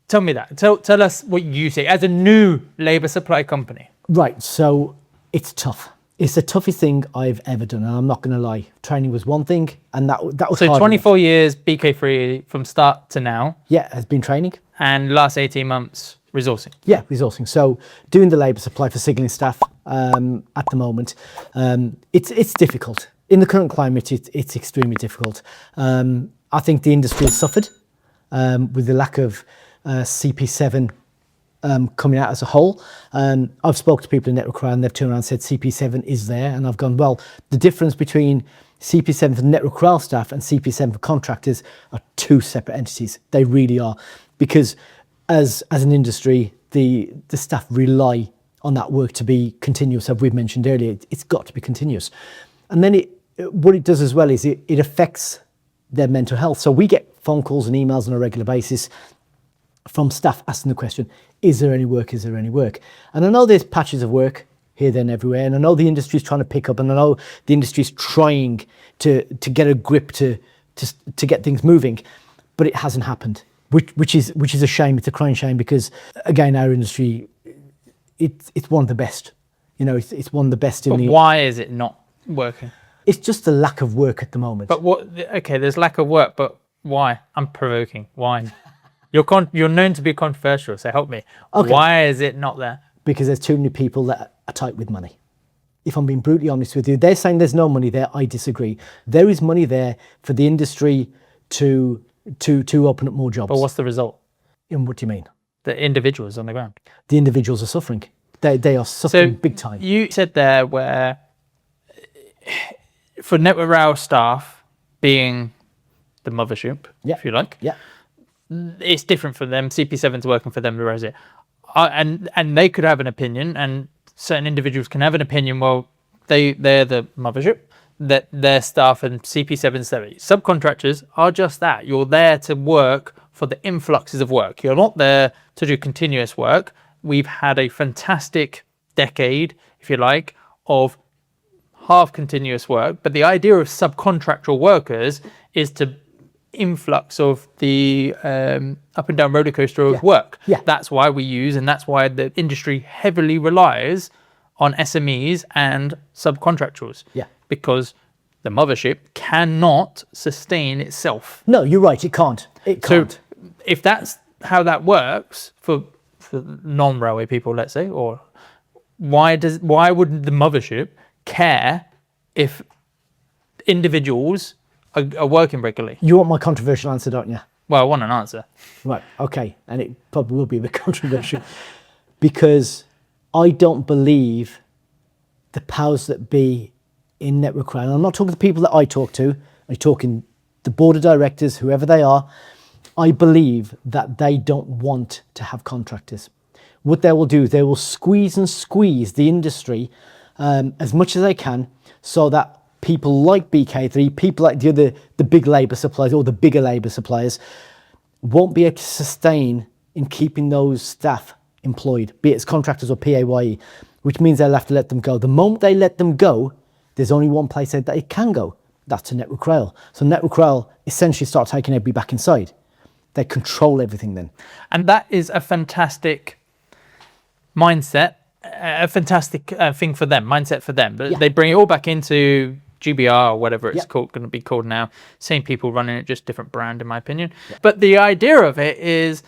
tell me that. Tell us what you see as a new labour supply company. Right. So it's tough. It's the toughest thing I've ever done, and I'm not going to lie. Training was one thing, and that was so hard 24 enough. years BK3 from start to now. Yeah, has been training. And last 18 months resourcing. Yeah, resourcing. So doing the labour supply for signalling staff at the moment, it's difficult. In the current climate, it's extremely difficult. I think the industry has suffered with the lack of CP7 coming out as a whole. I've spoken to people in Network Rail and they've turned around and said CP7 is there, and I've gone, well, the difference between CP7 for Network Rail staff and CP7 for contractors are two separate entities. They really are, because as an industry, the staff rely on that work to be continuous. As we've mentioned earlier, it's got to be continuous. And then what it does as well is it affects their mental health. So we get phone calls and emails on a regular basis from staff asking the question, is there any work? Is there any work? And I know there's patches of work here, there and everywhere. And I know the industry is trying to pick up, and I know the industry is trying to get a grip to get things moving, but it hasn't happened, which is a shame. It's a crying shame, because again, our industry, it's one of the best. You know, it's one of the best in but the... why is it not working? It's just the lack of work at the moment. But what? Okay, there's lack of work, but why? I'm provoking. Why? You're known to be controversial, so help me. Okay. Why is it not there? Because there's too many people that are tight with money. If I'm being brutally honest with you, they're saying there's no money there. I disagree. There is money there for the industry to open up more jobs. But what's the result? And what do you mean? The individuals on the ground. The individuals are suffering. They are suffering big time. You said there where for Network Rail staff being the mothership, if you like. Yeah. It's different for them. CP7's working for them, whereas it, and they could have an opinion, and certain individuals can have an opinion. Well, they're the mothership, that their staff and CP7 subcontractors are just that. You're there to work for the influxes of work. You're not there to do continuous work. We've had a fantastic decade, if you like, of half continuous work, but the idea of subcontractual workers is to influx of the up and down roller coaster of work. Yeah. That's why we use, and that's why the industry heavily relies on SMEs and subcontractors. Yeah. Because the mothership cannot sustain itself. No, you're right. It can't. It can't. So if that's how that works for non-railway people, let's say, or why wouldn't the mothership care if individuals are working regularly? You want my controversial answer, don't you? Well, I want an answer. Right, okay. And it probably will be a bit controversial because I don't believe the powers that be in Network Rail, and I'm not talking to the people that I talk to, I'm talking the board of directors, whoever they are, I believe that they don't want to have contractors. What they will do, they will squeeze the industry as much as they can, so that people like BK3, people like the big labour suppliers or the bigger labour suppliers won't be able to sustain in keeping those staff employed, be it as contractors or PAYE, which means they'll have to let them go. The moment they let them go, there's only one place that it can go. That's to Network Rail. So Network Rail essentially start taking everybody back inside. They control everything then. And that is a fantastic mindset, a fantastic thing for them, mindset for them. But they bring it all back into GBR or whatever it's going to be called now. Same people running it, just different brand in my opinion. But the idea of it is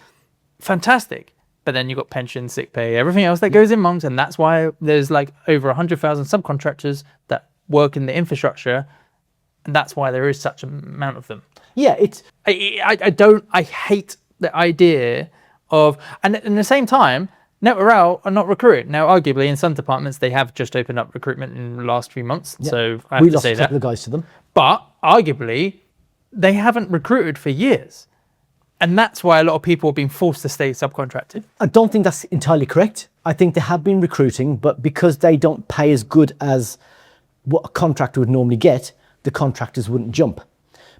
fantastic. But then you've got pension, sick pay, everything else that goes in mums, and that's why there's like over 100,000 subcontractors that work in the infrastructure, and that's why there is such an amount of them. Yeah, it's... I hate the idea of... And at the same time, Network Rail are not recruiting. Now, arguably, in some departments, they have just opened up recruitment in the last few months, so I have to say that. We lost a couple of guys to them. But, arguably, they haven't recruited for years. And that's why a lot of people have been forced to stay subcontracted. I don't think that's entirely correct. I think they have been recruiting, but because they don't pay as good as what a contractor would normally get, the contractors wouldn't jump.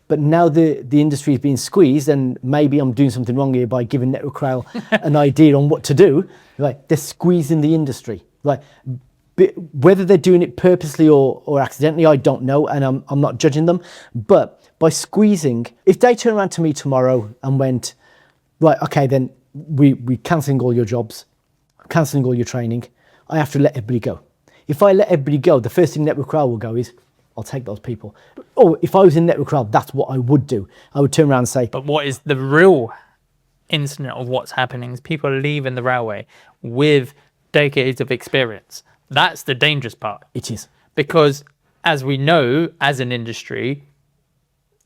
But now the industry is being squeezed, and maybe I'm doing something wrong here by giving 𝗥𝗏𝗏 an idea on what to do. Like, they're squeezing the industry. Like, whether they're doing it purposely or accidentally, I don't know, and I'm not judging them. But by squeezing, if they turn around to me tomorrow and went, right, okay, then we're cancelling all your jobs, cancelling all your training, I have to let everybody go. If I let everybody go, the first thing 𝗥𝗏𝗏 will go is, I'll take those people. Or if I was in 𝗥𝗏𝗏, that's what I would do. I would turn around and say... But what is the real incident of what's happening is people are leaving the railway with decades of experience. That's the dangerous part. It is. Because as we know, as an industry,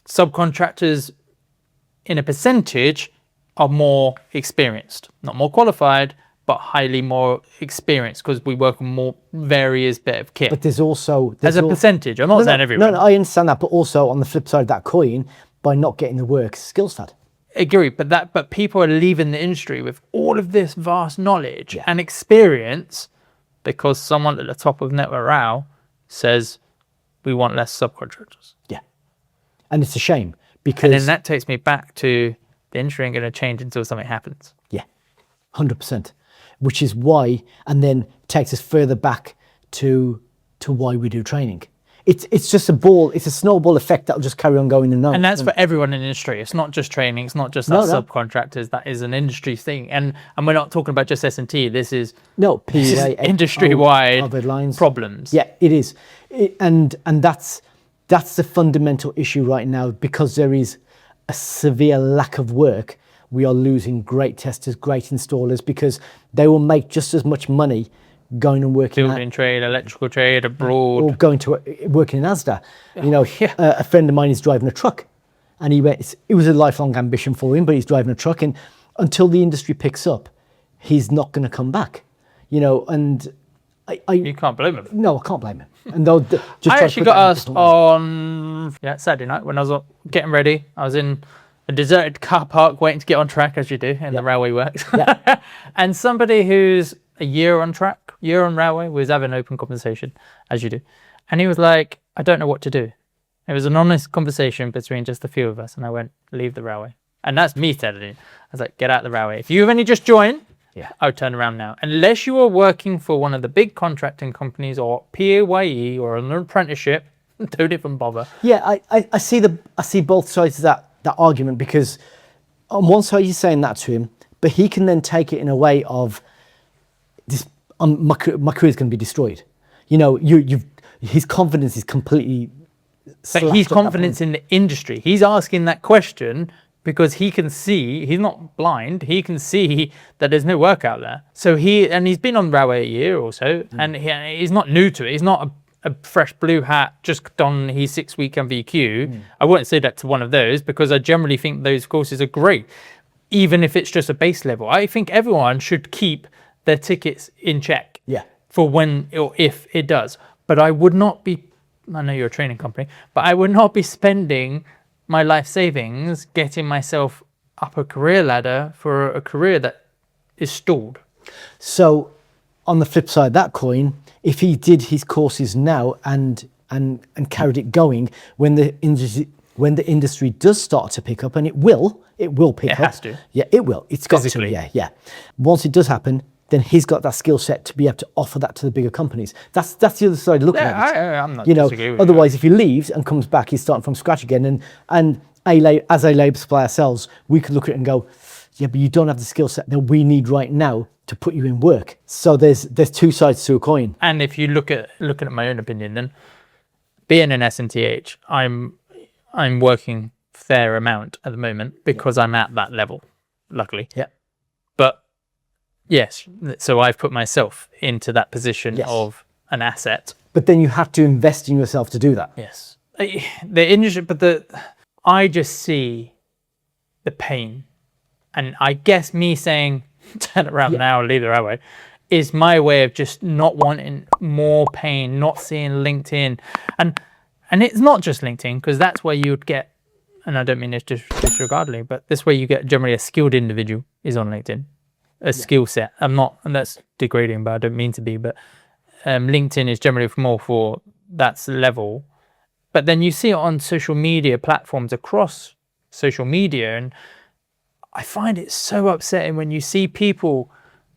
subcontractors in a percentage are more experienced. Not more qualified, but highly more experienced, because we work on more various bit of kit. But there's also... As a percentage, I'm not saying everyone. No, I understand that, but also on the flip side of that coin, by not getting the work, skills fat. Agree, but people are leaving the industry with all of this vast knowledge and experience because someone at the top of 𝗥𝗏𝗏 says we want less subcontractors. Yeah. And it's a shame because... And then that takes me back to the industry ain't going to change until something happens. Yeah, 100%. Which is why, and then takes us further back to why we do training. It's just a ball, it's a snowball effect that'll just carry on going and on. And that's for everyone in the industry. It's not just training, it's not just us subcontractors, that is an industry thing. And we're not talking about just S&T, this is industry-wide problems. Yeah, it is. And that's the fundamental issue right now, because there is a severe lack of work. We are losing great testers, great installers, because they will make just as much money going and working building trade, electrical trade abroad, or going to working in Asda. You know, a friend of mine is driving a truck, and it was a lifelong ambition for him, but he's driving a truck, and until the industry picks up, he's not going to come back. You know, and you can't blame him. No, I can't blame him. And they'll just I actually got asked on Saturday night when I was getting ready. I was in a deserted car park waiting to get on track, as you do in the railway works. And somebody who's a year on track, year on railway, was having an open conversation, as you do. And he was like, I don't know what to do. It was an honest conversation between just a few of us. And I went, leave the railway. And that's me telling you. I was like, get out of the railway. If you've only just joined, I would turn around now. Unless you are working for one of the big contracting companies or PAYE or an apprenticeship, don't even bother. Yeah, I see both sides of that argument, because on one side you're saying that to him, but he can then take it in a way of this. My career is going to be destroyed. You know, his confidence is completely. But his confidence in the industry. He's asking that question because he can see. He's not blind. He can see that there's no work out there. So he's been on the railway a year or so, and he's not new to it. He's not a fresh blue hat just done his 6-week MVQ. I wouldn't say that to one of those, because I generally think those courses are great, even if it's just a base level. I think everyone should keep their tickets in check for when or if it does. But I would not be, I know you're a training company, but I would not be spending my life savings getting myself up a career ladder for a career that is stalled. So on the flip side of that coin, if he did his courses now and carried it going, when the industry does start to pick up, and it will pick up. It has to. Yeah, it will. It's got to. Yeah. Once it does happen, then he's got that skill set to be able to offer that to the bigger companies. That's the other side of looking at it. I'm not disagreeing with otherwise, if he leaves and comes back, he's starting from scratch again. And as 𝗟𝗏𝗡 supply ourselves, we could look at it and go, yeah, but you don't have the skill set that we need right now to put you in work. So there's two sides to a coin. And if you looking at my own opinion, then being an SMTH, I'm working a fair amount at the moment because I'm at that level, luckily. Yeah. But yes, so I've put myself into that position of an asset. But then you have to invest in yourself to do that. Yes. The industry, but I just see the pain. And I guess me saying, turn around now, leave the railway, is my way of just not wanting more pain, not seeing LinkedIn. And it's not just LinkedIn, because that's where you would get and I don't mean this disregardingly, but this way you get generally a skilled individual is on LinkedIn, a skill set. And that's degrading, but I don't mean to be, but LinkedIn is generally more for that's level. But then you see it on social media platforms across social media, and I find it so upsetting when you see people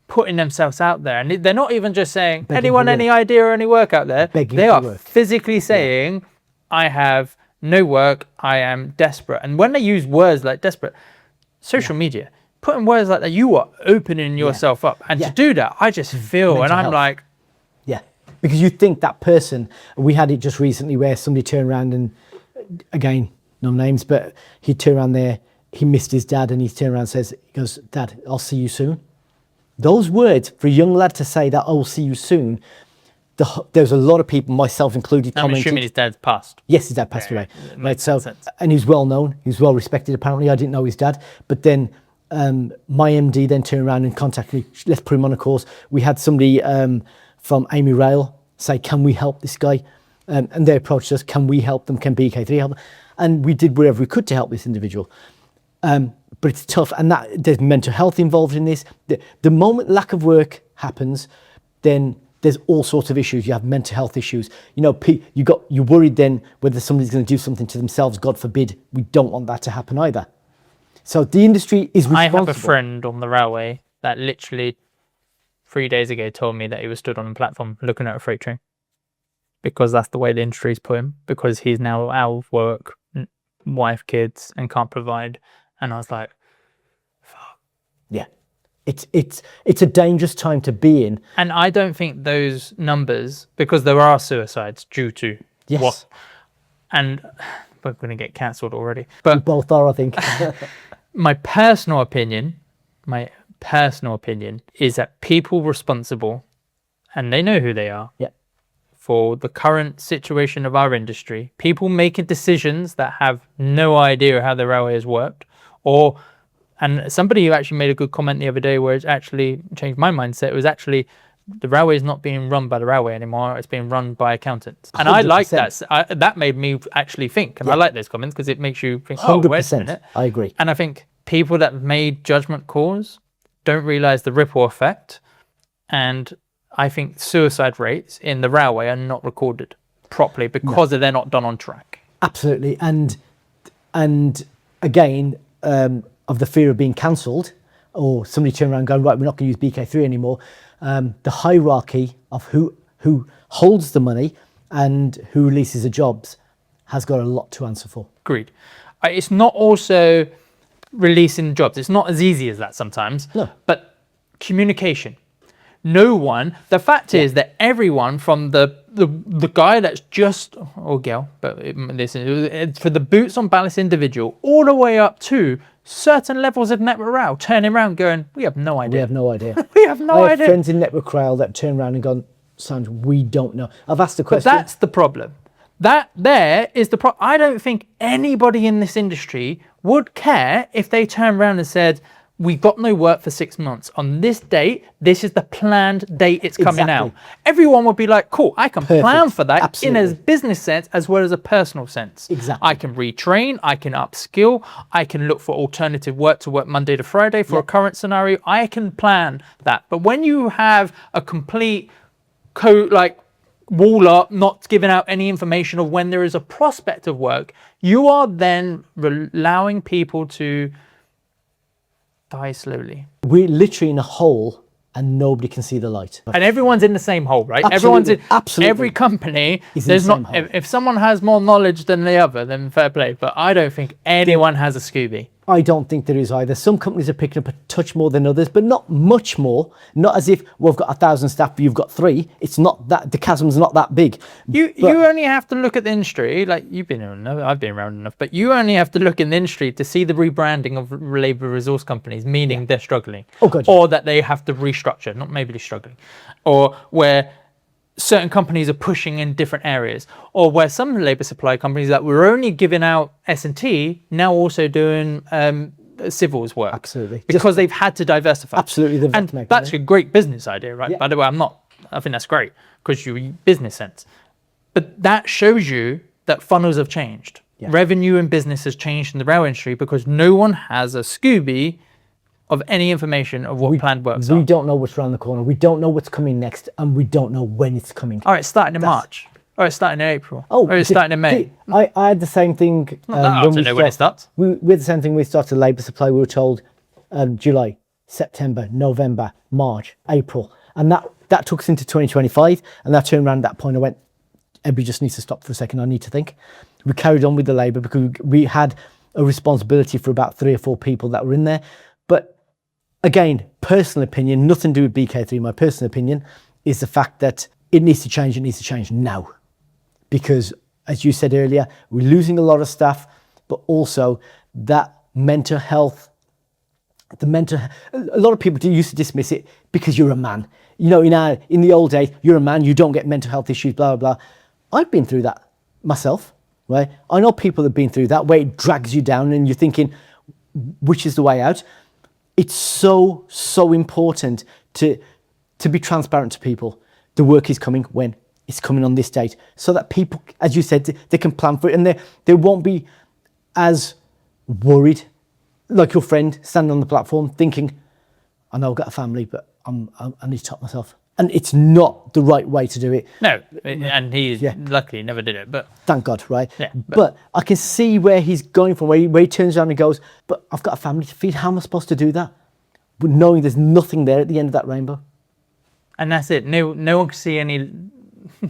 putting themselves out there, and they're not even just saying, anyone, any idea or any work out there? They are physically saying, I have no work, I am desperate. And when they use words like desperate, social media, putting words like that, you are opening yourself up. And to do that, I just feel, mental and I'm health. Like... Yeah, because you think that person, we had it just recently where somebody turned around and, again, no names, but he turned around there, he missed his dad, and he turned around and says, he goes, Dad, I'll see you soon. Those words, for a young lad to say that, I'll see you soon, there's a lot of people, myself included, I'm assuming his dad's passed. Yes, his dad passed away. Right, so, and he's well known, he's well respected apparently. I didn't know his dad. But then my MD then turned around and contacted me, let's put him on a course. We had somebody from 𝗵𝗵𝗴𝗄 say, can we help this guy? And they approached us, can we help them? Can BK3 help them? And we did whatever we could to help this individual. But it's tough, and there's mental health involved in this. The moment lack of work happens, then there's all sorts of issues. You have mental health issues. You know, you're worried then whether somebody's going to do something to themselves. God forbid. We don't want that to happen either. So the industry is responsible. I have a friend on the railway that literally 3 days ago told me that he was stood on a platform looking at a freight train, because that's the way the industry's put him, because he's now out of work, wife, kids, and can't provide. And I was like, fuck. Yeah. It's a dangerous time to be in. And I don't think those numbers, because there are suicides due to what, and we're going to get cancelled already. But we both are, I think. my personal opinion is that people responsible, and they know who they are, for the current situation of our industry, people making decisions that have no idea how the railway has worked, and somebody who actually made a good comment the other day where it's actually changed my mindset. It was actually, the railway is not being run by the railway anymore, it's being run by accountants. And 100%. I like that. That made me actually think, and I like those comments because it makes you think, 100%, I agree. And I think people that made judgment calls don't realise the ripple effect, and I think suicide rates in the railway are not recorded properly because they're not done on track. Absolutely, and again, of the fear of being cancelled, or somebody turning around going, right, we're not going to use BK3 anymore. The hierarchy of who holds the money and who releases the jobs has got a lot to answer for. Agreed. It's not also releasing jobs. It's not as easy as that sometimes. No. But communication. No one. The fact is that everyone, from the guy that's just, or girl, but listen, for the boots on ballast individual, all the way up to certain levels of network rail, turning around going, we have no idea. We have no idea. We have no idea. I have friends in network rail that turn around and gone, Sanj, we don't know. I've asked the question. But that's the problem. That there is the problem. I don't think anybody in this industry would care if they turned around and said, we've got no work for 6 months. On this date, this is the planned date it's coming out. Everyone would be like, cool, I can plan for that in a business sense as well as a personal sense. Exactly. I can retrain, I can upskill, I can look for alternative work to work Monday to Friday for a current scenario. I can plan that. But when you have a complete wall up, not giving out any information of when there is a prospect of work, you are then allowing people to die slowly. We're literally in a hole and nobody can see the light. And everyone's in the same hole, right? Absolutely. Everyone's in, Absolutely. Every company, is there's in the not, same hole. if someone has more knowledge than the other, then fair play. But I don't think anyone has a Scooby. I don't think there is either. Some companies are picking up a touch more than others, but not much more. Not as if, well, we've got 1,000 staff, but you've got 3. It's not that, the chasm's not that big. You only have to look at the industry, like you've been around enough, I've been around enough, but you only have to look in the industry to see the rebranding of labour resource companies, meaning they're struggling. Oh, God, or that they have to restructure, not maybe they're struggling. Or where certain companies are pushing in different areas, or where some labour supply companies that were only giving out S&T now also doing civils work. Absolutely. Because they've had to diversify. Absolutely. And that's a great business idea, right? By the way, I think that's great because you business sense. But that shows you that funnels have changed. Revenue and business has changed in the rail industry because no one has a Scooby of any information of what planned works are. We don't know what's around the corner. We don't know what's coming next, and we don't know when it's coming. All right, starting in March. Or it's starting in April. Or it's starting in May. I had the same thing. I don't know when it starts. We had the same thing. We started labour supply. We were told July, September, November, March, April, and that took us into 2025. And that turned around at that point. I went, everybody just needs to stop for a second. I need to think. We carried on with the labour because we had a responsibility for about 3 or 4 people that were in there. But again, personal opinion, nothing to do with BK3. My personal opinion is the fact that it needs to change. It needs to change now. Because, as you said earlier, we're losing a lot of staff, but also that mental health, a lot of people used to dismiss it because you're a man. You know, in the old days, you're a man, you don't get mental health issues, blah, blah, blah. I've been through that myself, right? I know people that have been through that, where it drags you down and you're thinking, which is the way out? It's so, so important to be transparent to people. The work is coming when it's coming on this date, so that people, as you said, they can plan for it, and they won't be as worried, like your friend standing on the platform thinking, I know I've got a family, but I need to top myself. And it's not the right way to do it. No, and he luckily never did it, but... Thank God, right? Yeah, but I can see where he's going from, where he turns around and goes, but I've got a family to feed, how am I supposed to do that? But knowing there's nothing there at the end of that rainbow. And that's it. No one can see any...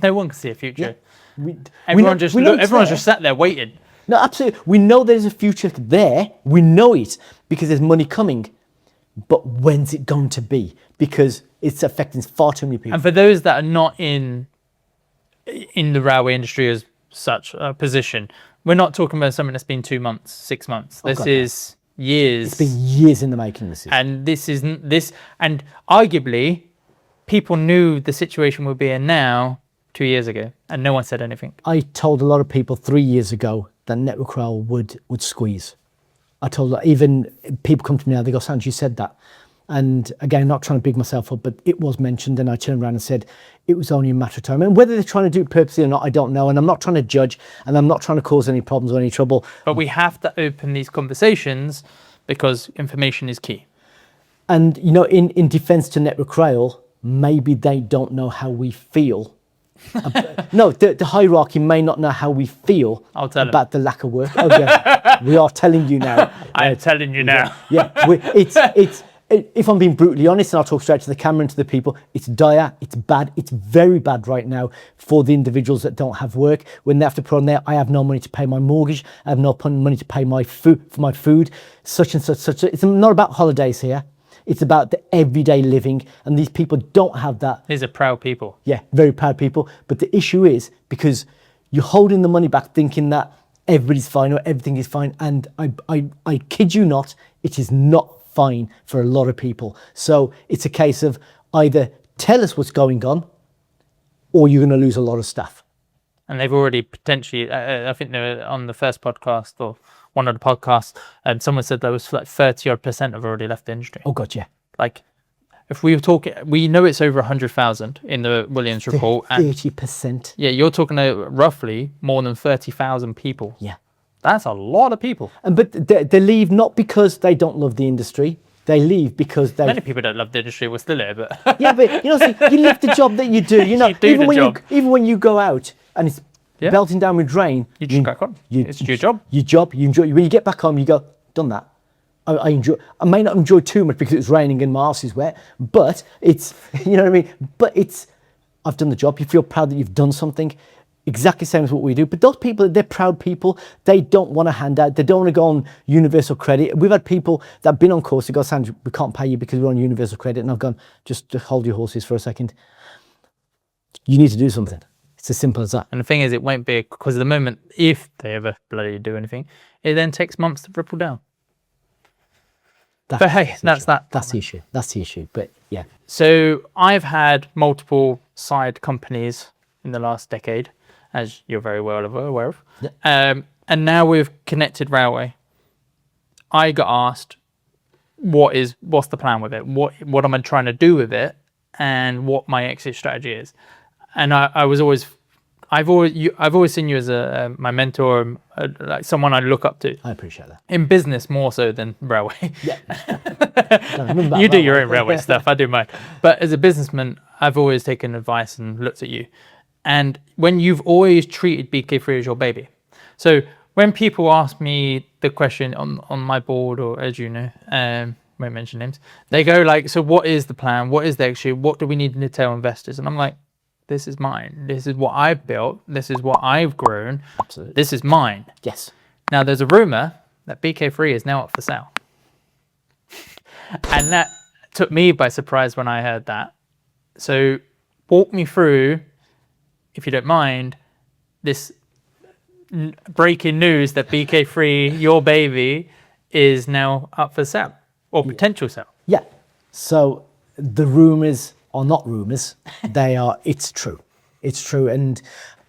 No one can see a future. Yeah. Everyone's just sat there waiting. No, absolutely. We know there's a future there. We know it because there's money coming. But when's it going to be? Because it's affecting far too many people. And for those that are not in the railway industry as such a position, we're not talking about something that's been 2 months, 6 months. This is years. It's been years in the making. And and arguably, people knew the situation we'd be in now 2 years ago, and no one said anything. I told a lot of people 3 years ago that 𝗵𝗴𝗏 would squeeze. I told even people come to me now, they go, Sanj, you said that. And again, not trying to big myself up, but it was mentioned, and I turned around and said it was only a matter of time. And whether they're trying to do it purposely or not, I don't know. And I'm not trying to judge, and I'm not trying to cause any problems or any trouble. But we have to open these conversations because information is key. And, you know, in defense to 𝗵𝗴𝗏, maybe they don't know how we feel. No, the hierarchy may not know how we feel about the lack of work. Oh, yeah. We are telling you now. I'm telling you now. Yeah, it's. If I'm being brutally honest, and I'll talk straight to the camera and to the people, it's dire, it's bad, it's very bad right now for the individuals that don't have work. When they have to put on there, I have no money to pay my mortgage, I have no money to pay my food, such and such. It's not about holidays here. It's about the everyday living, and these people don't have that. These are proud people. Yeah, very proud people. But the issue is because you're holding the money back thinking that everybody's fine or everything is fine. And I kid you not, it is not fine for a lot of people. So it's a case of either tell us what's going on or you're going to lose a lot of staff. And they've already potentially, I think they were on the first podcast or one of the podcasts, and someone said there was like 30% have already left the industry. Oh God, yeah. Like, if we were talking, we know it's over 100,000 in the Williams report. 30%. Yeah, you're talking roughly more than 30,000 people. Yeah. That's a lot of people. But they leave not because they don't love the industry. They leave because they... Many people don't love the industry, we're still here, but... Yeah, but you know, see, you love the job that you do. You know, even when you go out and it's belting down with rain... You just crack on. It's your job. You enjoy. When you get back home, you go, done that. I enjoy. I may not enjoy too much because it's raining and my arse is wet, but it's, you know what I mean? But it's, I've done the job. You feel proud that you've done something. Exactly the same as what we do. But those people, they're proud people. They don't want to hand out. They don't want to go on universal credit. We've had people that have been on course who go, Sanj, we can't pay you because we're on universal credit. And I've gone, just hold your horses for a second. You need to do something. It's as simple as that. And the thing is, it won't be, because at the moment, if they ever bloody do anything, it then takes months to ripple down. But hey, that's that. That's the issue. That's the issue. But yeah. So I've had multiple side companies in the last decade, as you're very well aware of. Yeah. And now with Connected Railway, I got asked, what's the plan with it? What am I trying to do with it? And what my exit strategy is? And I was always I've always seen you as my mentor, like someone I look up to. I appreciate that. In business more so than railway. Yeah. You do your own railway stuff, I do mine. But as a businessman, I've always taken advice and looked at you. And when you've always treated BK3 as your baby. So when people ask me the question on my board, or as you know, won't mention names, they go like, so what is the plan? What is the issue? What do we need to tell investors? And I'm like, this is mine. This is what I've built. This is what I've grown. Absolutely. This is mine. Yes. Now there's a rumor that BK3 is now up for sale. And that took me by surprise when I heard that. So walk me through, if you don't mind, this breaking news that BK3, your baby, is now up for sale or potential sale. Yeah. So the rumors are not rumors. It's true. It's true. And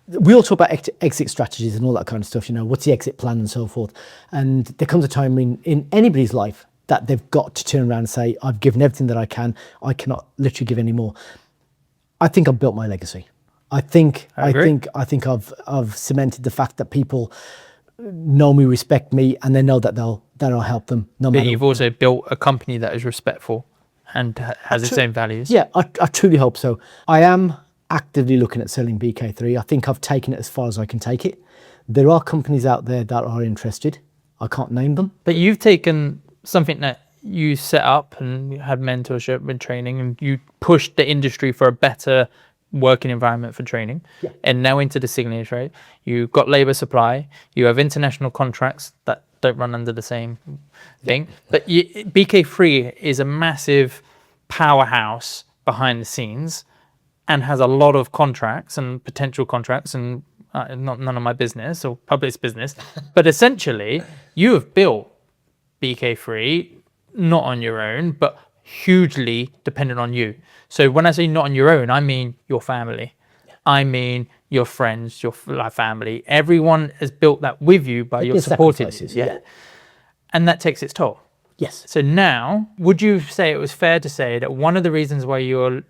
we all talk about exit strategies and all that kind of stuff, what's the exit plan and so forth. And there comes a time in anybody's life that they've got to turn around and say, I've given everything that I can. I cannot literally give any more. I think I've built my legacy. I think I've cemented the fact that people know me, respect me, and they know that I'll help them. No matter. But you've also built a company that is respectful and has its own values. Yeah, I truly hope so. I am actively looking at selling BK3. I think I've taken it as far as I can take it. There are companies out there that are interested. I can't name them. But you've taken something that you set up and had mentorship and training, and you pushed the industry for a better working environment for training, and now into the signage, right? You've got labour supply, you have international contracts that don't run under the same thing. But BK3 is a massive powerhouse behind the scenes and has a lot of contracts and potential contracts, and none of my business or public's business. But essentially, you have built BK3 not on your own, but hugely dependent on you. So when I say not on your own, I mean your family. I mean your friends, your family. Everyone has built that with you by your supporting. Yeah. And that takes its toll. Yes. So now, would you say it was fair to say that one of the reasons why you're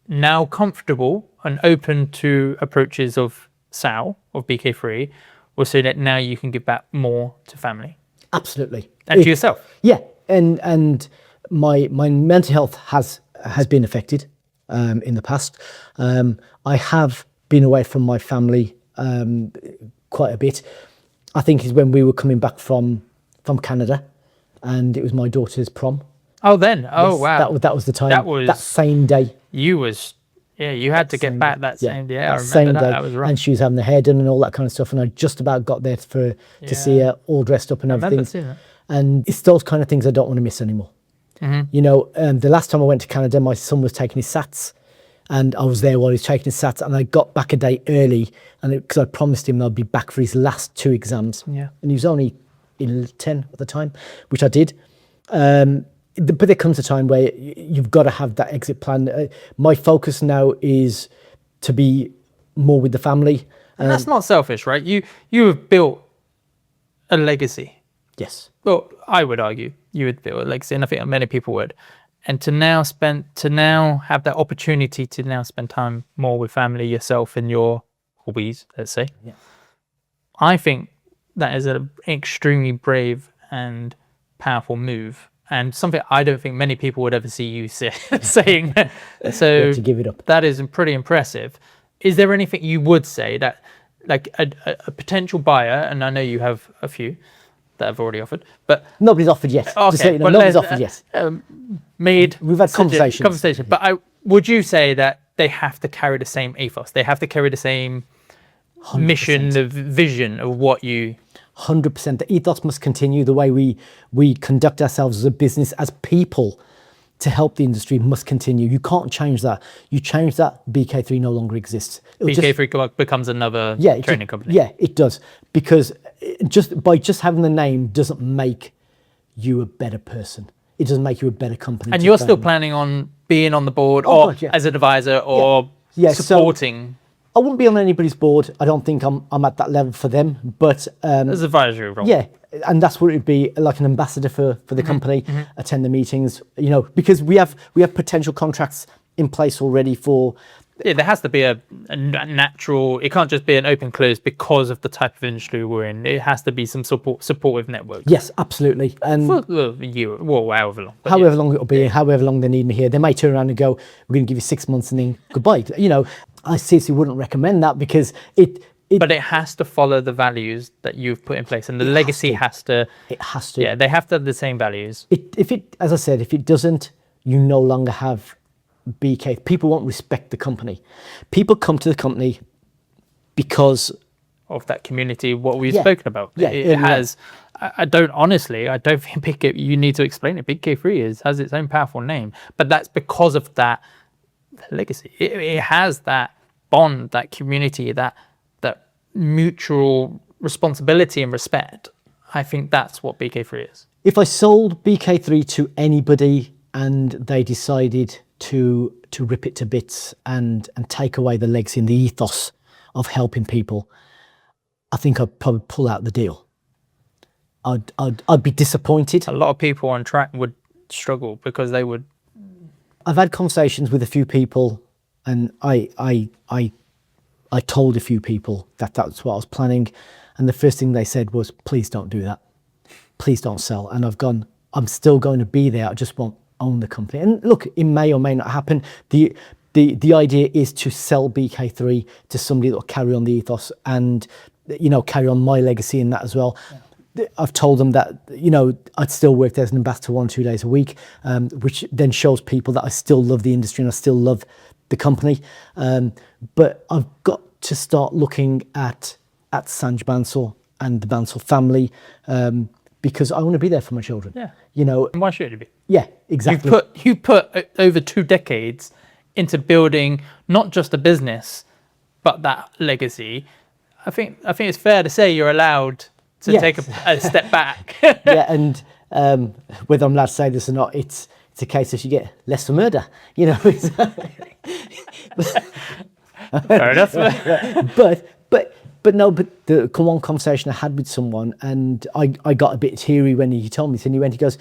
now comfortable and open to approaches of SAL, of BK3, was so that now you can give back more to family? Absolutely. And to yourself? Yeah. And my mental health has been affected in the past. I have been away from my family quite a bit. I think is when we were coming back from Canada, and it was my daughter's prom. Oh, then. Oh, yes, wow. That was the time. That was that same day. You had to get back that same day. I remember same that. Day. That was rough. And she was having the hair done and all that kind of stuff. And I just about got there to see her all dressed up and everything. I remember seeing that. And it's those kind of things I don't want to miss anymore. Mm-hmm. The last time I went to Canada, my son was taking his SATs, and I was there while he was taking his SATs, and I got back a day early, and because I promised him I'd be back for his last 2 exams. Yeah. And he was only 10 at the time, which I did. But there comes a time where you've got to have that exit plan. My focus now is to be more with the family. And that's not selfish, right? You have built a legacy. Yes. Well, I would argue you would build a legacy, and I think many people would. And to now have that opportunity to now spend time more with family, yourself, and your hobbies, let's say. Yeah. I think that is an extremely brave and powerful move, and something I don't think many people would ever see you saying. So to give it up. That is pretty impressive. Is there anything you would say that, like a potential buyer, and I know you have a few that have already offered, but nobody's offered yet. Okay, nobody's offered yet. We've had conversations. But would you say that they have to carry the same ethos? They have to carry the same 100%. Mission, the vision of what you... 100%. The ethos must continue. The way we conduct ourselves as a business, as people, to help the industry must continue. You can't change that. You change that, BK3 no longer exists. BK3 becomes another training company. Yeah, it does. Because just having the name doesn't make you a better person. It doesn't make you a better company. And you're still planning on being on the board as an advisor or supporting... I wouldn't be on anybody's board. I don't think I'm at that level for them. But as advisory role. Yeah, and that's what it would be, like an ambassador for the company, attend the meetings, because we have potential contracts in place already for Yeah, there has to be a natural. It can't just be an open close because of the type of industry we're in. It has to be some supportive network. Yes, absolutely. And for a year, well, however long. However long it'll be, however long they need me here. They may turn around and go, "We're going to give you 6 months and then goodbye." You know, I seriously wouldn't recommend that because but it has to follow the values that you've put in place, and the legacy has to. It has to. Yeah, they have to have the same values. As I said, if it doesn't, you no longer have BK. People won't respect the company. People come to the company because of that community, what we've spoken about. Yeah, it has. I don't think you need to explain it. BK3 has its own powerful name, but that's because of that legacy. It has that bond, that community, that mutual responsibility and respect. I think that's what BK3 is. If I sold BK3 to anybody and they decided to rip it to bits and take away the legacy and the ethos of helping people, I think I'd probably pull out the deal. I'd be disappointed. A lot of people on track would struggle because they would. I've had conversations with a few people, and I told a few people that that's what I was planning, and the first thing they said was, "Please don't do that. Please don't sell." And I'm still going to be there. I just won't own the company. And look, it may or may not happen. The idea is to sell BK3 to somebody that will carry on the ethos and, you know, carry on my legacy in that as well. Yeah. I've told them that, you know, I'd still work there as an ambassador 1 or 2 days a week, which then shows people that I still love the industry and I still love the company. But I've got to start looking at Sange Banszel and the Bansal family, because I want to be there for my children. Yeah. You know. And why should you be? Yeah, exactly. You put over 2 decades into building not just a business, but that legacy. I think it's fair to say you're allowed to take a step back. Yeah, and whether I'm allowed to say this or not, it's a case of you get less for murder. You know. Fair enough. But the one conversation I had with someone, and I got a bit teary when he told me this, and he goes,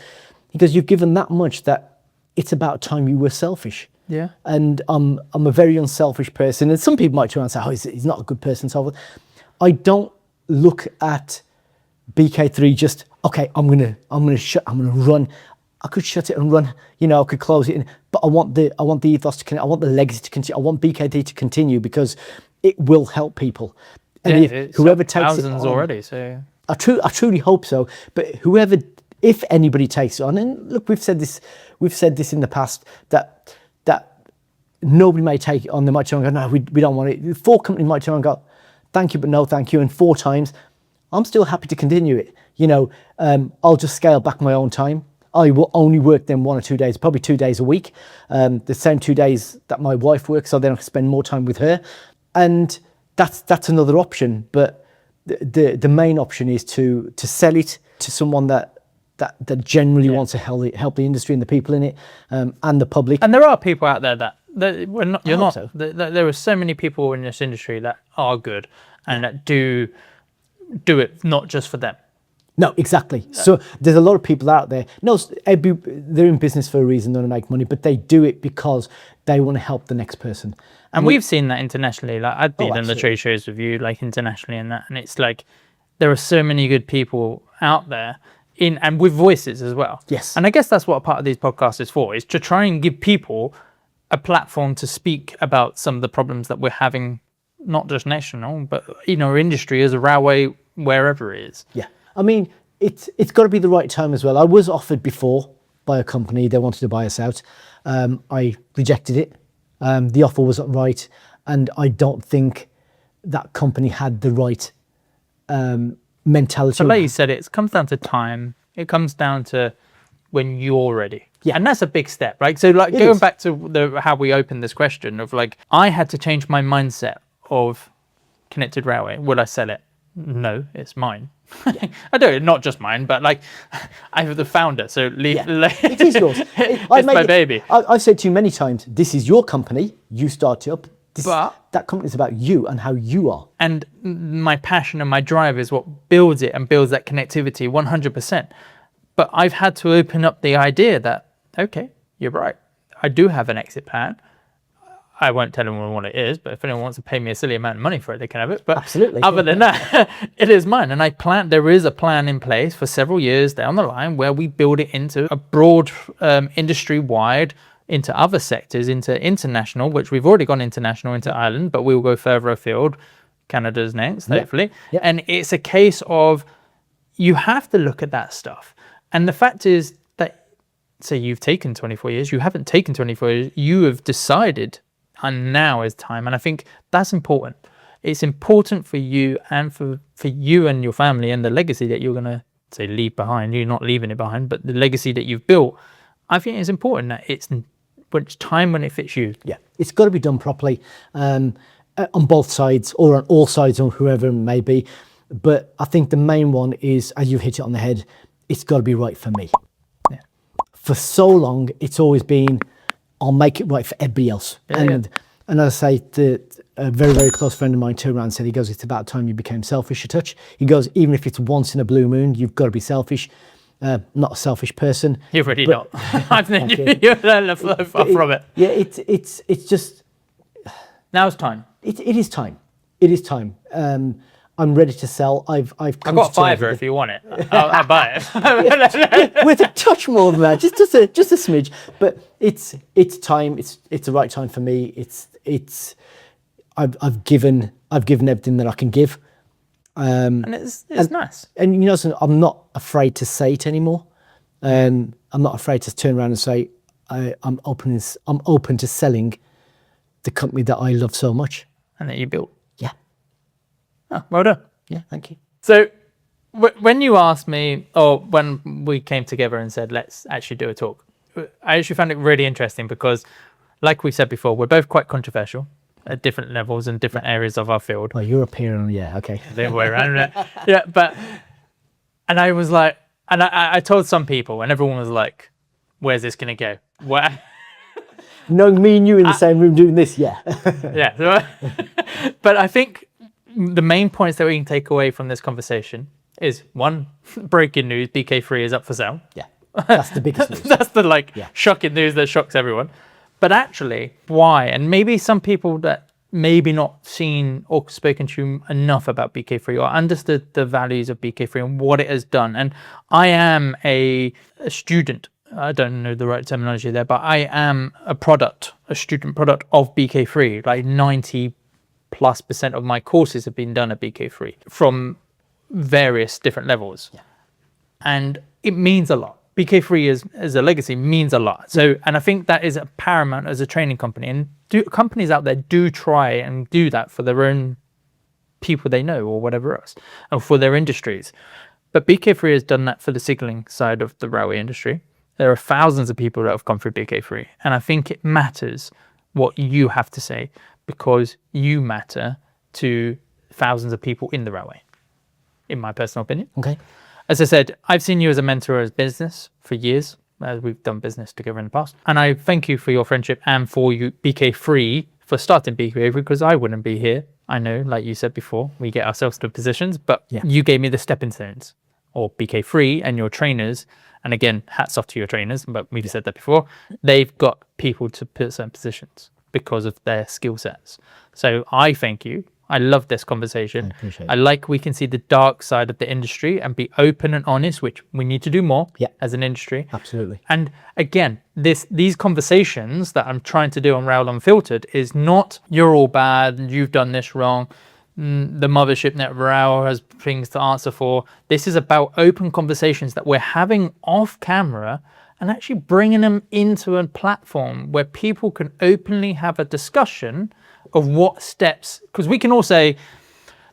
"You've given that much that it's about time you were selfish." Yeah. And I'm a very unselfish person, and some people might turn around and say, "Oh, he's not a good person." So I don't look at BK3 just, okay, I'm gonna run. I could shut it and run, you know, I could close it, but I want the ethos to continue. I want the legacy to continue. I want BK3 to continue because it will help people. And if whoever takes thousands it on, already, so I truly hope so. But if anybody takes it on, and look, we've said this in the past that nobody may take it on. They might turn and go, "No, we don't want it." 4 companies might turn and go, "Thank you, but no thank you." And 4 times, I'm still happy to continue it. You know, I'll just scale back my own time. I will only work them 1 or 2 days, probably 2 days a week. The same 2 days that my wife works, so then I can spend more time with her. And that's another option. But the main option is to sell it to someone that generally wants to help the industry and the people in it, and the public. And there are people out there that we're not. You're not. So. There are so many people in this industry that are good and that do it not just for them. No, exactly. So there's a lot of people out there. No, they're in business for a reason, they want to make money, but they do it because they want to help the next person. And we've seen that internationally. Like I've been in the trade shows with you, like internationally, and that, and it's like there are so many good people out there and with voices as well. Yes. And I guess that's what a part of these podcasts is for, is to try and give people a platform to speak about some of the problems that we're having, not just national, but you know, our industry as a railway, wherever it is. Yeah. I mean, it's got to be the right time as well. I was offered before by a company. They wanted to buy us out. I rejected it. The offer wasn't right. And I don't think that company had the right mentality. So like you said, it comes down to time. It comes down to when you're ready. Yeah. And that's a big step, right? So like going back to how we opened this question of like, I had to change my mindset of connected railway. Would I sell it? No, it's mine. Yeah. I do it, not just mine, but like I'm the founder, so it is yours. It's my baby. I've said to you many times, this is your company, you start it up. That company is about you and how you are. And my passion and my drive is what builds it and builds that connectivity 100%. But I've had to open up the idea that, okay, you're right. I do have an exit plan. I won't tell anyone what it is, but if anyone wants to pay me a silly amount of money for it, they can have it. But absolutely. Other than that, it is mine. And there is a plan in place for several years down the line where we build it into a broad industry-wide, into other sectors, into international, which we've already gone international into Ireland, but we will go further afield. Canada's next, hopefully. Yep. And it's a case of you have to look at that stuff. And the fact is that, say you've taken 24 years, you haven't taken 24 years, you have decided, and now is time. And I think that's important. It's important for you and for you and your family and the legacy that you're going to, say, leave behind. You're not leaving it behind, but the legacy that you've built, I think it's important that it's time when it fits you. Yeah, it's got to be done properly on both sides, or on all sides, or whoever it may be. But I think the main one is, as you've hit it on the head, it's got to be right for me. Yeah. For so long, it's always been, I'll make it right for everybody else. Yeah, and as I say, a very, very close friend of mine turned around and said, he goes, it's about time you became selfish a touch. He goes, even if it's once in a blue moon, you've got to be selfish. Not a selfish person. You're really not. I think you're far from it. Yeah, it's just... Now it's time. It is time. It is time. I'm ready to sell. I've got a $5 if you want it. I'll buy it. With a touch more than that, just a smidge. But it's time. It's the right time for me. I've given everything that I can give. And it's nice. And you know, I'm not afraid to say it anymore. I'm not afraid to turn around and say I'm open to selling the company that I love so much and that you built. Yeah. Oh, well done. Yeah, thank you. So when you asked me, or when we came together and said, let's actually do a talk, I actually found it really interesting because, like we said before, we're both quite controversial at different levels and different areas of our field. Well, you're a peer, and yeah, okay. The other way around it. Yeah, and I was like, and I told some people, and everyone was like, where's this going to go? Where? Knowing me and you in the same room doing this, yeah. Yeah. But I think the main points that we can take away from this conversation is, one, breaking news, BK3 is up for sale. Yeah, that's the biggest news. That's the shocking news that shocks everyone. But actually, why? And maybe some people that maybe not seen or spoken to you enough about BK3 or understood the values of BK3 and what it has done. And I am a student. I don't know the right terminology there, but I am a student product of BK3. Like 90+% of my courses have been done at BK3 from various different levels. Yeah. And it means a lot. BK3 as a legacy means a lot. So, and I think that is paramount as a training company. And companies out there do try and do that for their own people they know or whatever else, or for their industries. But BK3 has done that for the signalling side of the railway industry. There are thousands of people that have gone through BK3. And I think it matters what you have to say, because you matter to thousands of people in the railway, in my personal opinion. Okay. As I said, I've seen you as a mentor as business for years, as we've done business together in the past. And I thank you for your friendship and for you, BK3, for starting BK3, because I wouldn't be here. I know, like you said before, we get ourselves to positions, but you gave me the stepping stones, or BK3 and your trainers. And again, hats off to your trainers, but we've said that before. They've got people to put certain positions because of their skill sets. So I thank you. I love this conversation. I appreciate it. I like we can see the dark side of the industry and be open and honest, which we need to do more as an industry. Absolutely. And again, these conversations that I'm trying to do on Rail Unfiltered is not, you're all bad, you've done this wrong, the mothership net Rail has things to answer for. This is about open conversations that we're having off camera and actually bringing them into a platform where people can openly have a discussion of what steps, because we can all say,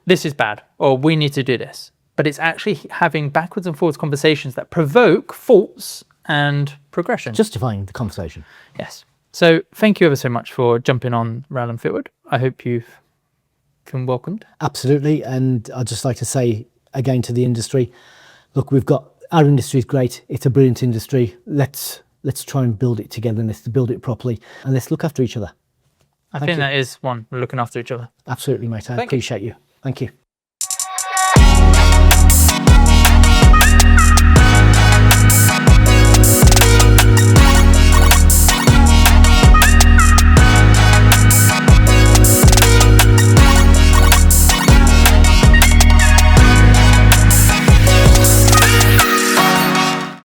this is bad, or we need to do this. But it's actually having backwards and forwards conversations that provoke thoughts and progression. Justifying the conversation. Yes. So thank you ever so much for jumping on Rail Unfiltered. I hope you've been welcomed. Absolutely. And I'd just like to say again to the industry, look, our industry is great. It's a brilliant industry. Let's try and build it together, and let's build it properly, and let's look after each other. I think that is one, we're looking after each other. Absolutely, mate. I appreciate you. Thank you.